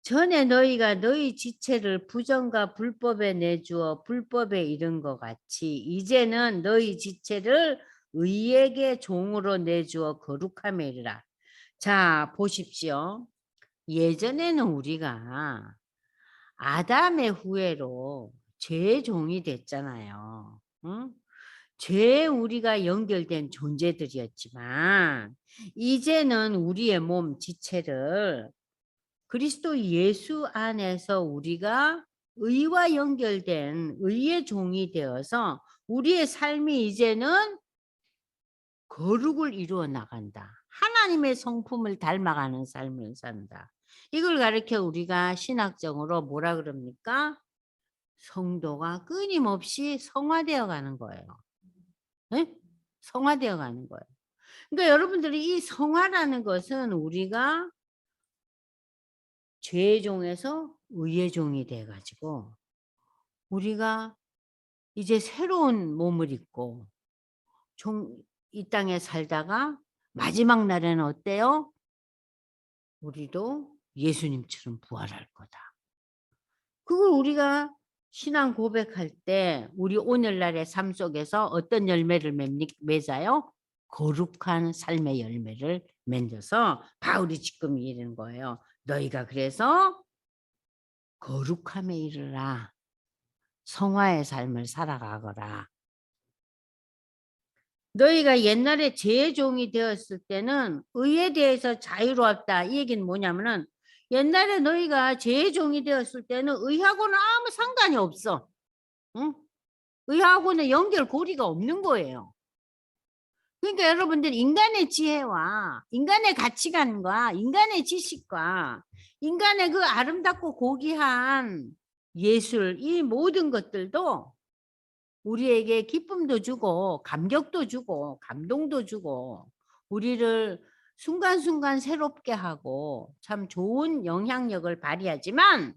[SPEAKER 1] 전에 너희가 너희 지체를 부정과 불법에 내주어 불법에 이른 것 같이 이제는 너희 지체를 의에게 종으로 내주어 거룩함에 이르라. 자, 보십시오. 예전에는 우리가 아담의 후예로 죄의 종이 됐잖아요. 응? 죄에 우리가 연결된 존재들이었지만 이제는 우리의 몸 지체를 그리스도 예수 안에서 우리가 의와 연결된 의의 종이 되어서 우리의 삶이 이제는 거룩을 이루어 나간다. 하나님의 성품을 닮아가는 삶을 산다. 이걸 가르쳐 우리가 신학적으로 뭐라 그럽니까? 성도가 끊임없이 성화되어 가는 거예요. 네? 성화되어 가는 거예요. 그러니까 여러분들이 이 성화라는 것은 우리가 죄의 종에서 의의 종이 돼가지고 우리가 이제 새로운 몸을 입고 이 땅에 살다가 마지막 날에는 어때요? 우리도 예수님처럼 부활할 거다. 그걸 우리가 신앙 고백할 때 우리 오늘날의 삶 속에서 어떤 열매를 맺어요? 거룩한 삶의 열매를 맺어서 바울이 지금 이르는 거예요. 너희가 그래서 거룩함에 이르라. 성화의 삶을 살아가거라. 너희가 옛날에 죄의 종이 되었을 때는 의에 대해서 자유로웠다. 이 얘기는 뭐냐면은 옛날에 너희가 죄의 종이 되었을 때는 의하고는 아무 상관이 없어. 응? 의하고는 연결고리가 없는 거예요. 그러니까 여러분들 인간의 지혜와 인간의 가치관과 인간의 지식과 인간의 그 아름답고 고귀한 예술, 이 모든 것들도 우리에게 기쁨도 주고 감격도 주고 감동도 주고 우리를 순간순간 새롭게 하고 참 좋은 영향력을 발휘하지만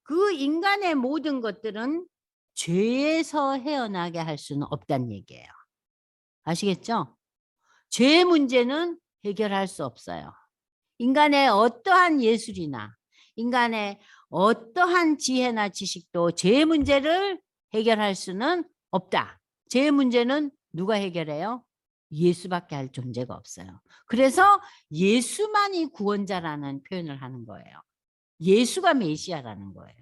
[SPEAKER 1] 그 인간의 모든 것들은 죄에서 헤어나게 할 수는 없다는 얘기예요. 아시겠죠? 죄의 문제는 해결할 수 없어요. 인간의 어떠한 예술이나 인간의 어떠한 지혜나 지식도 죄의 문제를 해결할 수는 없다. 죄의 문제는 누가 해결해요? 예수밖에 할 존재가 없어요. 그래서 예수만이 구원자라는 표현을 하는 거예요. 예수가 메시아라는 거예요.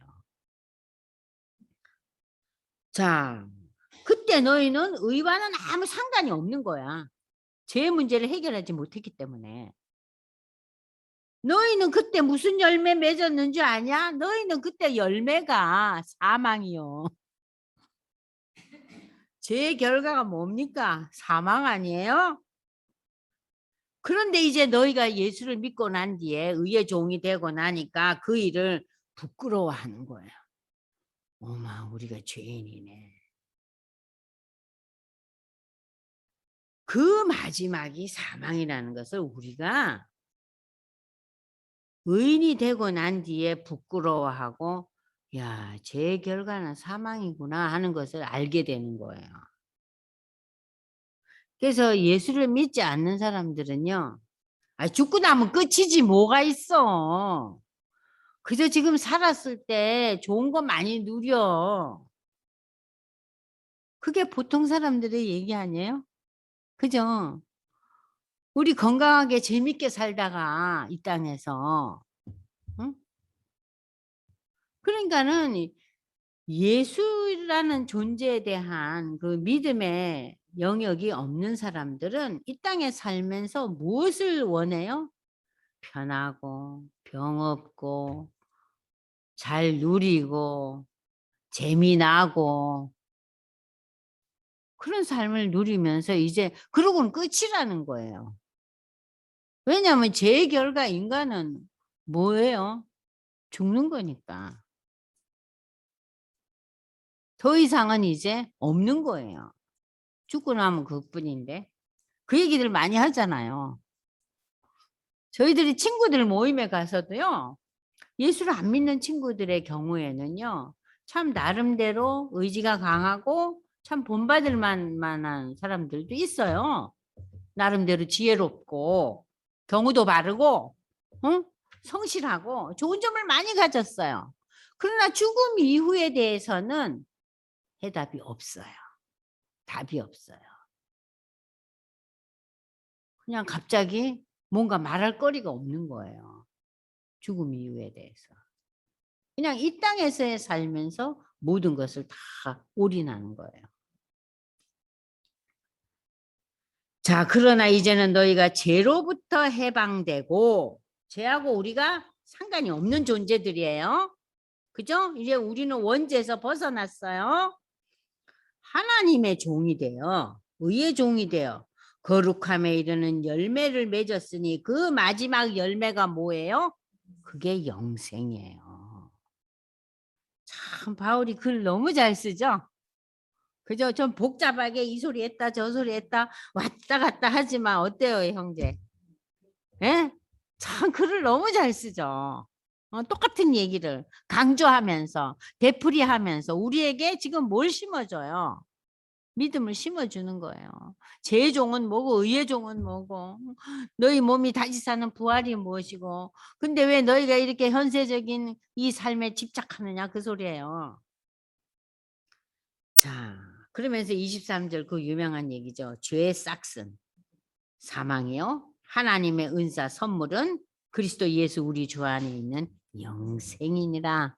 [SPEAKER 1] 자, 그때 너희는 의와는 아무 상관이 없는 거야. 죄의 문제를 해결하지 못했기 때문에. 너희는 그때 무슨 열매 맺었는 줄 아냐? 너희는 그때 열매가 사망이요. 죄의 결과가 뭡니까? 사망 아니에요? 그런데 이제 너희가 예수를 믿고 난 뒤에 의의 종이 되고 나니까 그 일을 부끄러워하는 거예요. 어마, 우리가 죄인이네. 그 마지막이 사망이라는 것을 우리가 의인이 되고 난 뒤에 부끄러워하고 야, 제 결과는 사망이구나 하는 것을 알게 되는 거예요. 그래서 예수를 믿지 않는 사람들은요. 죽고 나면 끝이지 뭐가 있어. 그저 지금 살았을 때 좋은 거 많이 누려. 그게 보통 사람들의 얘기 아니에요? 그죠? 우리 건강하게 재밌게 살다가 이 땅에서 응? 그러니까는 예수라는 존재에 대한 그 믿음의 영역이 없는 사람들은 이 땅에 살면서 무엇을 원해요? 편하고 병 없고 잘 누리고 재미나고 그런 삶을 누리면서 이제 그러고는 끝이라는 거예요. 왜냐하면 죄의 결과 인간은 뭐예요? 죽는 거니까. 더 이상은 이제 없는 거예요. 죽고 나면 그뿐인데. 그 얘기들 많이 하잖아요. 저희들이 친구들 모임에 가서도요. 예수를 안 믿는 친구들의 경우에는요. 참 나름대로 의지가 강하고 참 본받을 만한 사람들도 있어요. 나름대로 지혜롭고 경우도 바르고 응? 성실하고 좋은 점을 많이 가졌어요. 그러나 죽음 이후에 대해서는 해답이 없어요. 답이 없어요. 그냥 갑자기 뭔가 말할 거리가 없는 거예요. 죽음 이후에 대해서. 그냥 이 땅에서의 살면서 모든 것을 다 올인하는 거예요. 자, 그러나 이제는 너희가 죄로부터 해방되고 죄하고 우리가 상관이 없는 존재들이에요. 그죠? 이제 우리는 원죄에서 벗어났어요. 하나님의 종이 되어 의의 종이 되어 거룩함에 이르는 열매를 맺었으니 그 마지막 열매가 뭐예요? 그게 영생이에요. 참 바울이 글 너무 잘 쓰죠? 그죠? 좀 복잡하게 이 소리 했다 저 소리 했다 왔다 갔다 하지만 어때요 형제? 예? 참 글을 너무 잘 쓰죠. 똑같은 얘기를 강조하면서 되풀이하면서 우리에게 지금 뭘 심어줘요? 믿음을 심어주는 거예요. 제 종은 뭐고 의의 종은 뭐고 너희 몸이 다시 사는 부활이 무엇이고 근데 왜 너희가 이렇게 현세적인 이 삶에 집착하느냐 그 소리예요. 자 그러면서 23절 그 유명한 얘기죠. 죄의 싹슨 사망이요 하나님의 은사 선물은 그리스도 예수 우리 주 안에 있는 영생이니라.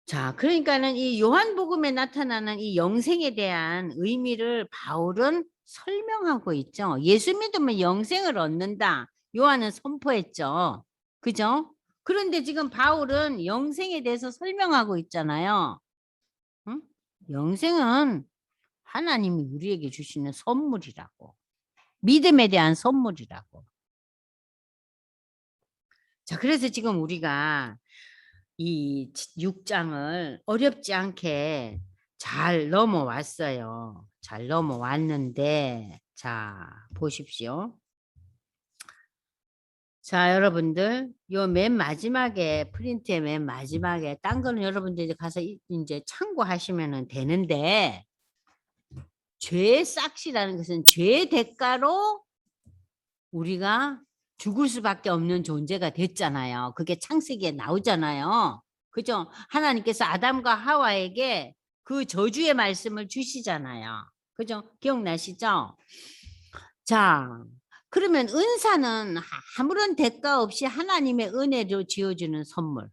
[SPEAKER 1] 자, 그러니까는 이 요한복음에 나타나는 이 영생에 대한 의미를 바울은 설명하고 있죠. 예수 믿으면 영생을 얻는다. 요한은 선포했죠. 그죠? 그런데 지금 바울은 영생에 대해서 설명하고 있잖아요. 응? 영생은 하나님이 우리에게 주시는 선물이라고. 믿음에 대한 선물이라고. 자, 그래서 지금 우리가 이 6장을 어렵지 않게 잘 넘어왔어요. 잘 넘어왔는데, 자, 보십시오. 자, 여러분들, 요 맨 마지막에, 프린트의 맨 마지막에, 딴 거는 여러분들이 가서 이제 참고하시면 되는데, 죄의 싹시라는 것은 죄의 대가로 우리가 죽을 수밖에 없는 존재가 됐잖아요. 그게 창세기에 나오잖아요. 그죠? 하나님께서 아담과 하와에게 그 저주의 말씀을 주시잖아요. 그죠? 기억나시죠? 자, 그러면 은사는 아무런 대가 없이 하나님의 은혜로 지어주는 선물.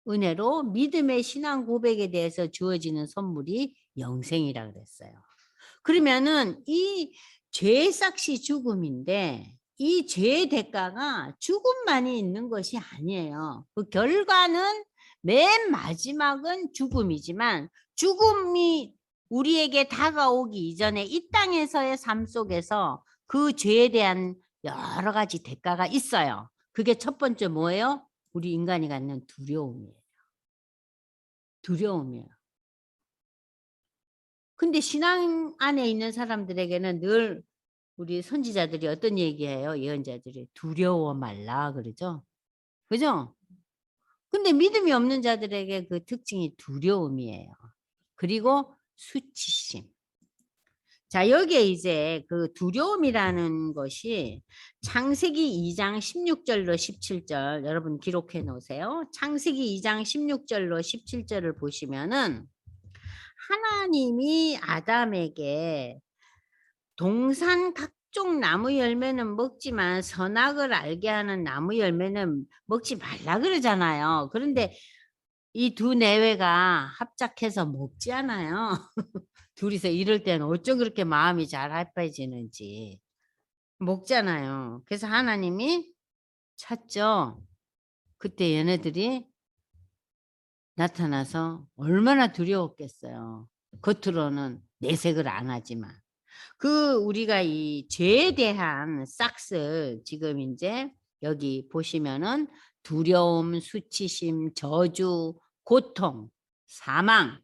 [SPEAKER 1] 은혜로 믿음의 신앙 고백에 대해서 주어지는 선물이 영생이라 그랬어요. 그러면은 이 죄의 삭시 죽음인데 이 죄의 대가가 죽음만이 있는 것이 아니에요. 그 결과는 맨 마지막은 죽음이지만 죽음이 우리에게 다가오기 이전에 이 땅에서의 삶 속에서 그 죄에 대한 여러 가지 대가가 있어요. 그게 첫 번째 뭐예요? 우리 인간이 갖는 두려움이에요. 두려움이에요. 근데 신앙 안에 있는 사람들에게는 늘 우리 선지자들이 어떤 얘기해요? 예언자들이 두려워 말라 그러죠. 그죠? 근데 믿음이 없는 자들에게 그 특징이 두려움이에요. 그리고 수치심. 자, 여기에 이제 그 두려움이라는 것이 창세기 2장 16절로 17절 여러분 기록해 놓으세요. 창세기 2장 16절로 17절을 보시면은 하나님이 아담에게 동산 각종 나무 열매는 먹지만 선악을 알게 하는 나무 열매는 먹지 말라 그러잖아요. 그런데 이 두 내외가 합작해서 먹지 않아요. 둘이서 이럴 때는 어쩜 그렇게 마음이 잘 합해지는지 먹잖아요. 그래서 하나님이 찾죠. 그때 얘네들이 나타나서 얼마나 두려웠겠어요. 겉으로는 내색을 안 하지만. 그 우리가 이 죄에 대한 싹스 지금 이제 여기 보시면은 두려움, 수치심, 저주, 고통, 사망,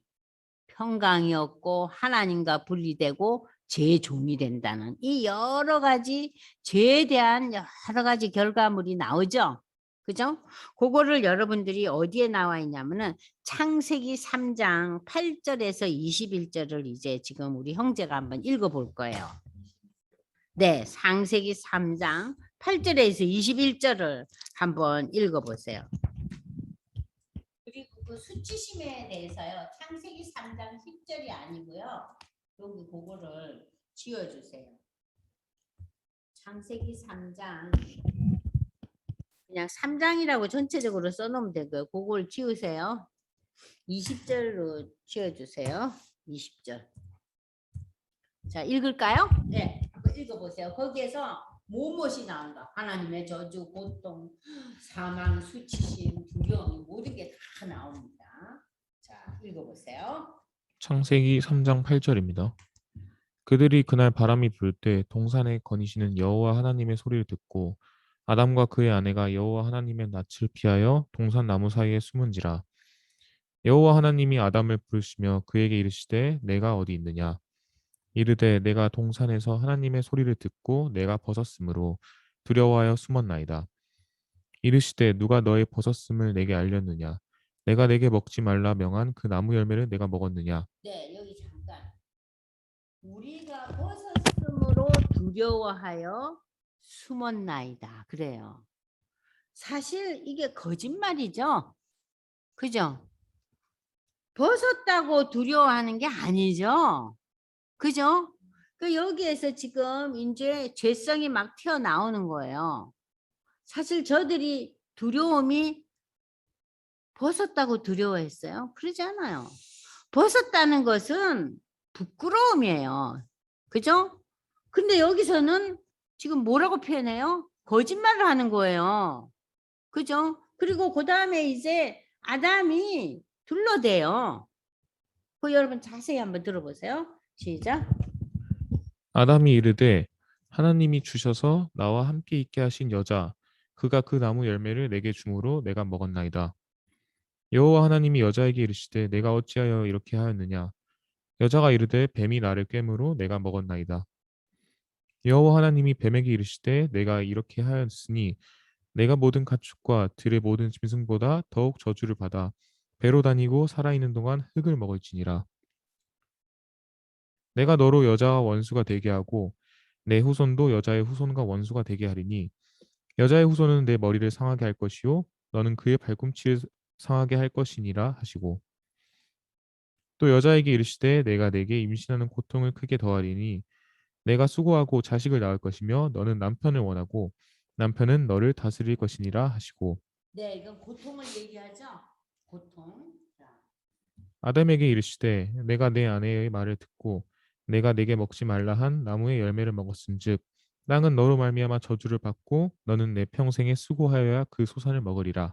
[SPEAKER 1] 평강이었고 하나님과 분리되고 죄의 종이 된다는 이 여러 가지 죄에 대한 여러 가지 결과물이 나오죠. 그죠? 그거를 여러분들이 어디에 나와 있냐면은 창세기 3장 8절에서 21절을 이제 지금 우리 형제가 한번 읽어 볼 거예요. 네, 창세기 3장 8절에서 21절을 한번 읽어 보세요. 그리고 그 수치심에 대해서요. 창세기 3장 10절이 아니고요. 여기 그거를 지워 주세요. 창세기 3장 그냥 3장이라고 전체적으로 써놓으면 되고요. 그걸 지우세요. 20절로 지어주세요. 20절. 자, 읽을까요? 네, 한번 읽어보세요. 거기에서 무엇이 나온다. 하나님의 저주, 고통, 사망, 수치심, 두려움 모든 게 다 나옵니다. 자, 읽어보세요.
[SPEAKER 2] 창세기 3장 8절입니다. 그들이 그날 바람이 불 때 동산에 거니시는 여호와 하나님의 소리를 듣고 아담과 그의 아내가 여호와 하나님의 낯을 피하여 동산 나무 사이에 숨은지라. 여호와 하나님이 아담을 부르시며 그에게 이르시되 내가 어디 있느냐. 이르되 내가 동산에서 하나님의 소리를 듣고 내가 벗었으므로 두려워하여 숨었나이다. 이르시되 누가 너의 벗었음을 내게 알렸느냐. 내가 내게 먹지 말라 명한 그 나무 열매를 내가 먹었느냐.
[SPEAKER 1] 네, 여기 잠깐. 우리가 벗었으므로 두려워하여 숨었나이다. 그래요. 사실 이게 거짓말이죠. 그죠? 벗었다고 두려워하는 게 아니죠. 그죠? 그 여기에서 지금 이제 죄성이 막 튀어나오는 거예요. 사실 저들이 두려움이 벗었다고 두려워했어요? 그러지 않아요. 벗었다는 것은 부끄러움이에요. 그죠? 근데 여기서는 지금 뭐라고 표현해요? 거짓말을 하는 거예요. 그죠? 그리고 그 다음에 이제 아담이 둘러대요. 그 여러분 자세히 한번 들어보세요. 시작.
[SPEAKER 2] 아담이 이르되 하나님이 주셔서 나와 함께 있게 하신 여자 그가 그 나무 열매를 내게 주므로 내가 먹었나이다. 여호와 하나님이 여자에게 이르시되 내가 어찌하여 이렇게 하였느냐 여자가 이르되 뱀이 나를 꿰므로 내가 먹었나이다. 여호와 하나님이 뱀에게 이르시되 내가 이렇게 하였으니 내가 모든 가축과 들의 모든 짐승보다 더욱 저주를 받아 배로 다니고 살아있는 동안 흙을 먹을지니라. 내가 너로 여자와 원수가 되게 하고 내 후손도 여자의 후손과 원수가 되게 하리니 여자의 후손은 내 머리를 상하게 할 것이요 너는 그의 발꿈치를 상하게 할 것이니라 하시고 또 여자에게 이르시되 내가 내게 임신하는 고통을 크게 더하리니 내가 수고하고 자식을 낳을 것이며 너는 남편을 원하고 남편은 너를 다스릴 것이니라 하시고
[SPEAKER 1] 네, 이건 고통을 얘기하죠. 고통. 자,
[SPEAKER 2] 아담에게 이르시되 내가 내 아내의 말을 듣고 내가 내게 먹지 말라 한 나무의 열매를 먹었은즉 땅은 너로 말미암아 저주를 받고 너는 내 평생에 수고하여야 그 소산을 먹으리라.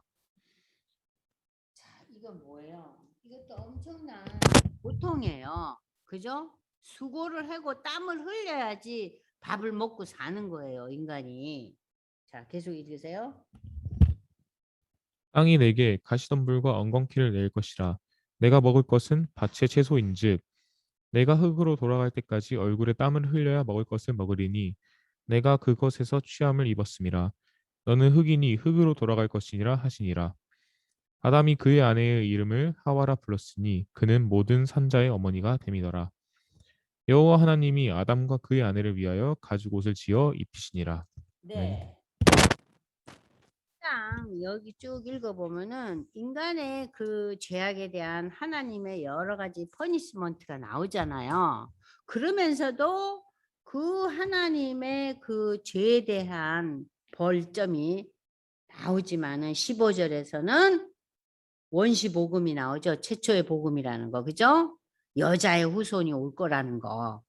[SPEAKER 1] 자, 이건 뭐예요? 이것도 엄청난 고통이에요. 그죠? 수고를 하고 땀을 흘려야지 밥을 먹고 사는 거예요, 인간이. 자, 계속 읽으세요.
[SPEAKER 2] 땅이 내게 가시덤불과 엉겅퀴를 낼 것이라. 내가 먹을 것은 밭의 채소인즉 내가 흙으로 돌아갈 때까지 얼굴에 땀을 흘려야 먹을 것을 먹으리니 내가 그것에서 취함을 입었음이라. 너는 흙이니 흙으로 돌아갈 것이니라 하시니라. 아담이 그의 아내의 이름을 하와라 불렀으니 그는 모든 산자의 어머니가 됨이더라. 여호와 하나님이 아담과 그의 아내를 위하여 가죽 옷을 지어 입히시니라. 아멘.
[SPEAKER 1] 네. 여기 쭉 읽어보면은 인간의 그 죄악에 대한 하나님의 여러 가지 퍼니시먼트가 나오잖아요. 그러면서도 그 하나님의 그 죄에 대한 벌점이 나오지만은 15절에서는 원시 복음이 나오죠. 최초의 복음이라는 거. 그죠? 여자의 후손이 올 거라는 거.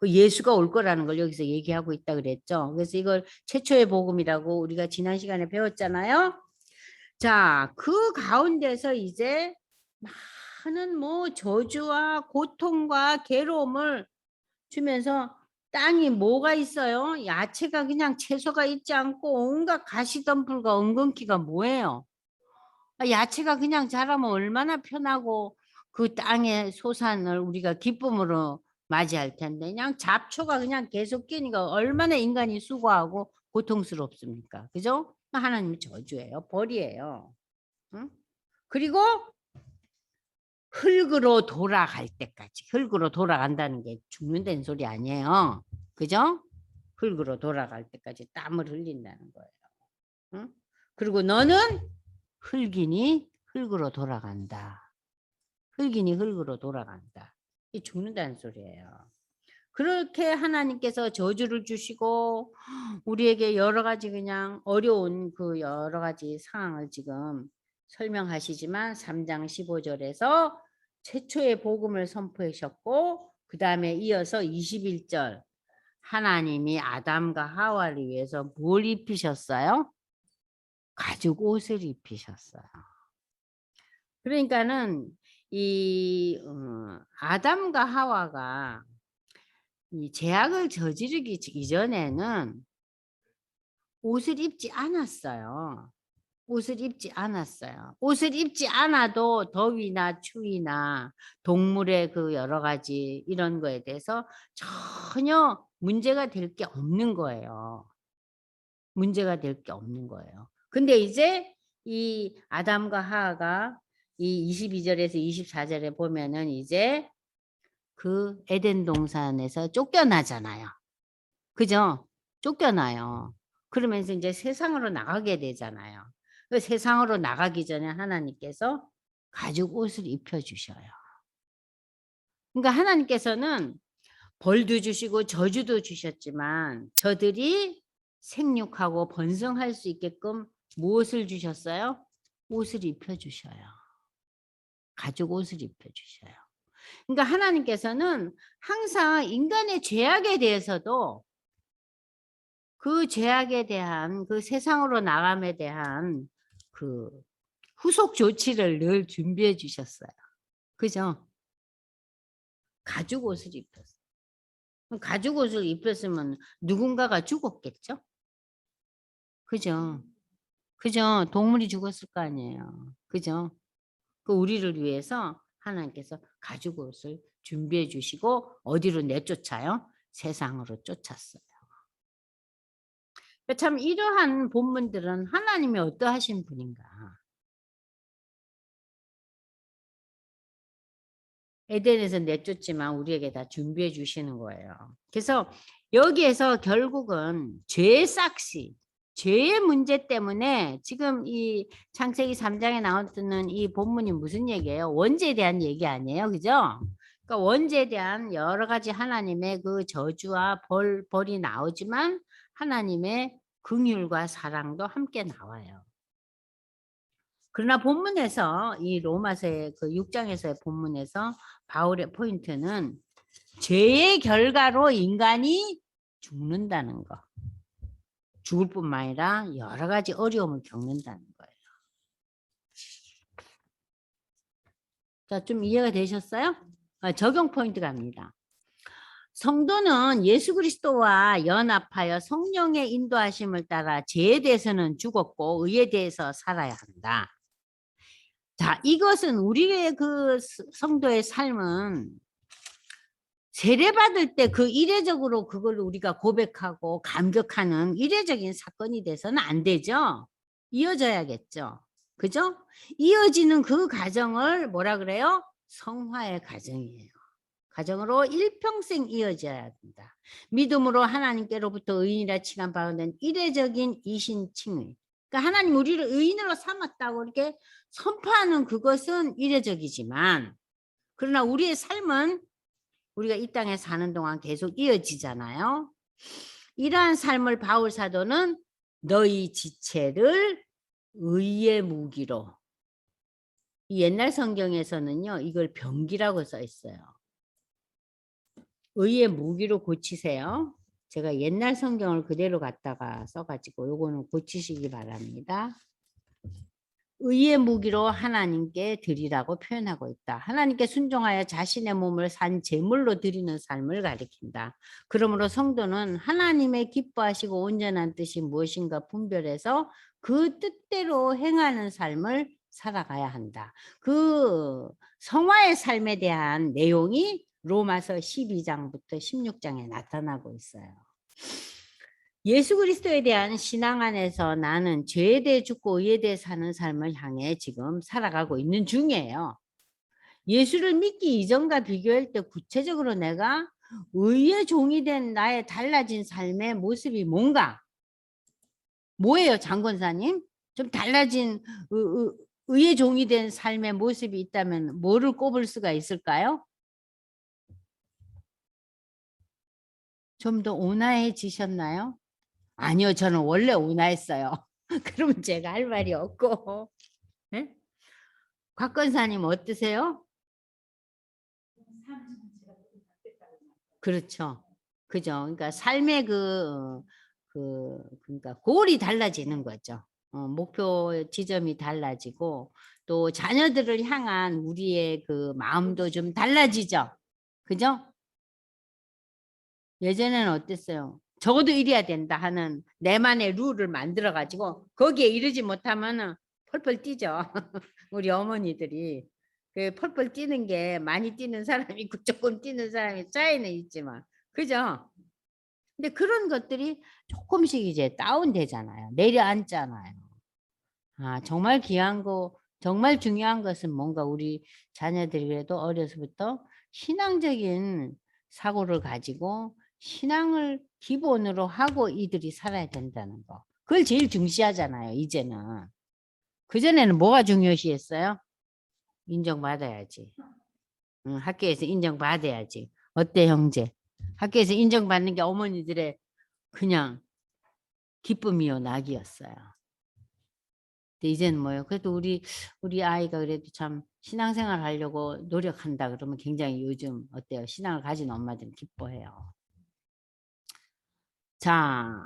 [SPEAKER 1] 그 예수가 올 거라는 걸 여기서 얘기하고 있다 그랬죠. 그래서 이걸 최초의 복음이라고 우리가 지난 시간에 배웠잖아요. 자, 그 가운데서 이제 많은 뭐 저주와 고통과 괴로움을 주면서 땅이 뭐가 있어요? 야채가 그냥 채소가 있지 않고 온갖 가시덤불과 엉겅퀴가 뭐예요? 야채가 그냥 자라면 얼마나 편하고 그 땅의 소산을 우리가 기쁨으로 맞이할 텐데 그냥 잡초가 그냥 계속 끼니까 얼마나 인간이 수고하고 고통스럽습니까? 그죠? 하나님의 저주예요. 벌이에요. 응? 그리고 흙으로 돌아갈 때까지 흙으로 돌아간다는 게 죽는다는 소리 아니에요. 그죠? 흙으로 돌아갈 때까지 땀을 흘린다는 거예요. 응? 그리고 너는 흙이니 흙으로 돌아간다. 흙이니 흙으로 돌아간다. 이 죽는다는 소리예요. 그렇게 하나님께서 저주를 주시고 우리에게 여러 가지 그냥 어려운 그 여러 가지 상황을 지금 설명하시지만 3장 15절에서 최초의 복음을 선포하셨고 그 다음에 이어서 21절 하나님이 아담과 하와를 위해서 뭘 입히셨어요? 가죽 옷을 입히셨어요. 그러니까는 이 아담과 하와가 이 죄악을 저지르기 이전에는 옷을 입지 않았어요. 옷을 입지 않았어요. 옷을 입지 않아도 더위나 추위나 동물의 그 여러 가지 이런 거에 대해서 전혀 문제가 될 게 없는 거예요. 문제가 될 게 없는 거예요. 근데 이제 이 아담과 하하가 이 22절에서 24절에 보면은 이제 그 에덴 동산에서 쫓겨나잖아요. 그죠? 쫓겨나요. 그러면서 이제 세상으로 나가게 되잖아요. 그 세상으로 나가기 전에 하나님께서 가죽 옷을 입혀주셔요. 그러니까 하나님께서는 벌도 주시고 저주도 주셨지만 저들이 생육하고 번성할 수 있게끔 무엇을 주셨어요? 옷을 입혀주셔요. 가죽 옷을 입혀주셔요. 그러니까 하나님께서는 항상 인간의 죄악에 대해서도 그 죄악에 대한 그 세상으로 나감에 대한 그 후속 조치를 늘 준비해 주셨어요. 그죠? 가죽 옷을 입혔어요. 가죽 옷을 입혔으면 누군가가 죽었겠죠? 그죠? 그죠? 동물이 죽었을 거 아니에요. 그죠? 그 우리를 위해서 하나님께서 가죽 옷을 준비해 주시고 어디로 내쫓아요? 세상으로 쫓았어요. 참 이러한 본문들은 하나님이 어떠하신 분인가? 에덴에서 내쫓지만 우리에게 다 준비해 주시는 거예요. 그래서 여기에서 결국은 죄의 싹시, 죄의 문제 때문에 지금 이 창세기 3장에 나오는 이 본문이 무슨 얘기예요? 원죄에 대한 얘기 아니에요. 그죠? 그러니까 원죄에 대한 여러 가지 하나님의 그 저주와 벌이 나오지만 하나님의 긍휼과 사랑도 함께 나와요. 그러나 본문에서 이 로마서의 그 6장에서의 본문에서 바울의 포인트는 죄의 결과로 인간이 죽는다는 거. 죽을 뿐만 아니라 여러 가지 어려움을 겪는다는 거예요. 자, 좀 이해가 되셨어요? 적용 포인트 갑니다. 성도는 예수 그리스도와 연합하여 성령의 인도하심을 따라 죄에 대해서는 죽었고 의에 대해서 살아야 한다. 자, 이것은 우리의 그 성도의 삶은 세례받을 때 그 이례적으로 그걸 우리가 고백하고 감격하는 이례적인 사건이 돼서는 안 되죠. 이어져야겠죠. 그죠? 이어지는 그 과정을 뭐라 그래요? 성화의 과정이에요. 가정으로 일평생 이어져야 된다. 믿음으로 하나님께로부터 의인이라 칭함받는 이례적인 이신칭의. 그러니까 하나님 우리를 의인으로 삼았다고 이렇게 선포하는 그것은 이례적이지만 그러나 우리의 삶은 우리가 이 땅에 사는 동안 계속 이어지잖아요. 이러한 삶을 바울 사도는 너희 지체를 의의 무기로, 이 옛날 성경에서는요 이걸 병기라고 써 있어요. 의의 무기로 고치세요. 제가 옛날 성경을 그대로 갖다가 써가지고 요거는 고치시기 바랍니다. 의의 무기로 하나님께 드리라고 표현하고 있다. 하나님께 순종하여 자신의 몸을 산 제물로 드리는 삶을 가리킨다. 그러므로 성도는 하나님의 기뻐하시고 온전한 뜻이 무엇인가 분별해서 그 뜻대로 행하는 삶을 살아가야 한다. 그 성화의 삶에 대한 내용이 로마서 12장부터 16장에 나타나고 있어요. 예수 그리스도에 대한 신앙 안에서 나는 죄에 대해 죽고 의에 대해 사는 삶을 향해 지금 살아가고 있는 중이에요. 예수를 믿기 이전과 비교할 때 구체적으로 내가 의의 종이 된 나의 달라진 삶의 모습이 뭔가? 뭐예요, 장권사님? 좀 달라진 의의 종이 된 삶의 모습이 있다면 뭐를 꼽을 수가 있을까요? 좀 더 온화해지셨나요? 아니요, 저는 원래 온화했어요. 그러면 제가 할 말이 없고. 네? 곽건사님 어떠세요? 그렇죠. 그죠. 그러니까 삶의 그러니까 골이 달라지는 거죠. 목표 지점이 달라지고 또 자녀들을 향한 우리의 그 마음도 좀 달라지죠. 그죠? 예전에는 어땠어요? 적어도 이래야 된다 하는 내만의 룰을 만들어 가지고 거기에 이르지 못하면은 펄펄 뛰죠. 우리 어머니들이 그 펄펄 뛰는 게 많이 뛰는 사람이 있고 조금 뛰는 사람이 차이는 있지만 그죠? 근데 그런 것들이 조금씩 이제 다운되잖아요. 내려앉잖아요. 아, 정말 귀한 거, 정말 중요한 것은 뭔가 우리 자녀들이 그래도 어려서부터 신앙적인 사고를 가지고 신앙을 기본으로 하고 이들이 살아야 된다는 거. 그걸 제일 중시하잖아요, 이제는. 그전에는 뭐가 중요시했어요? 인정받아야지. 응, 학교에서 인정받아야지. 어때, 형제? 학교에서 인정받는 게 어머니들의 그냥 기쁨이요, 낙이었어요. 근데 이제는 뭐예요? 그래도 우리 아이가 그래도 참 신앙생활 하려고 노력한다 그러면 굉장히 요즘 어때요? 신앙을 가진 엄마들은 기뻐해요. 자,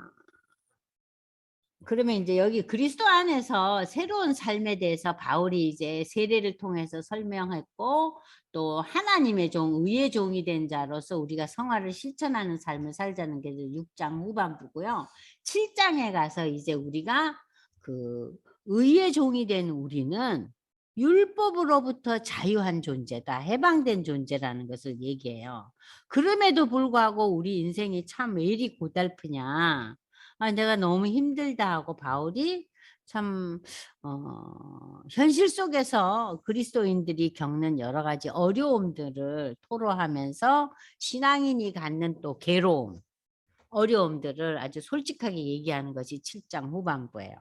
[SPEAKER 1] 그러면 이제 여기 그리스도 안에서 새로운 삶에 대해서 바울이 이제 세례를 통해서 설명했고, 또 하나님의 종, 의의 종이 된 자로서 우리가 성화를 실천하는 삶을 살자는 게 6장 후반부고요. 7장에 가서 이제 우리가 그 의의 종이 된 우리는 율법으로부터 자유한 존재다, 해방된 존재라는 것을 얘기해요. 그럼에도 불구하고 우리 인생이 참 왜 이리 고달프냐, 내가 너무 힘들다 하고 바울이 참 현실 속에서 그리스도인들이 겪는 여러 가지 어려움들을 토로하면서 신앙인이 갖는 또 괴로움, 어려움들을 아주 솔직하게 얘기하는 것이 7장 후반부예요.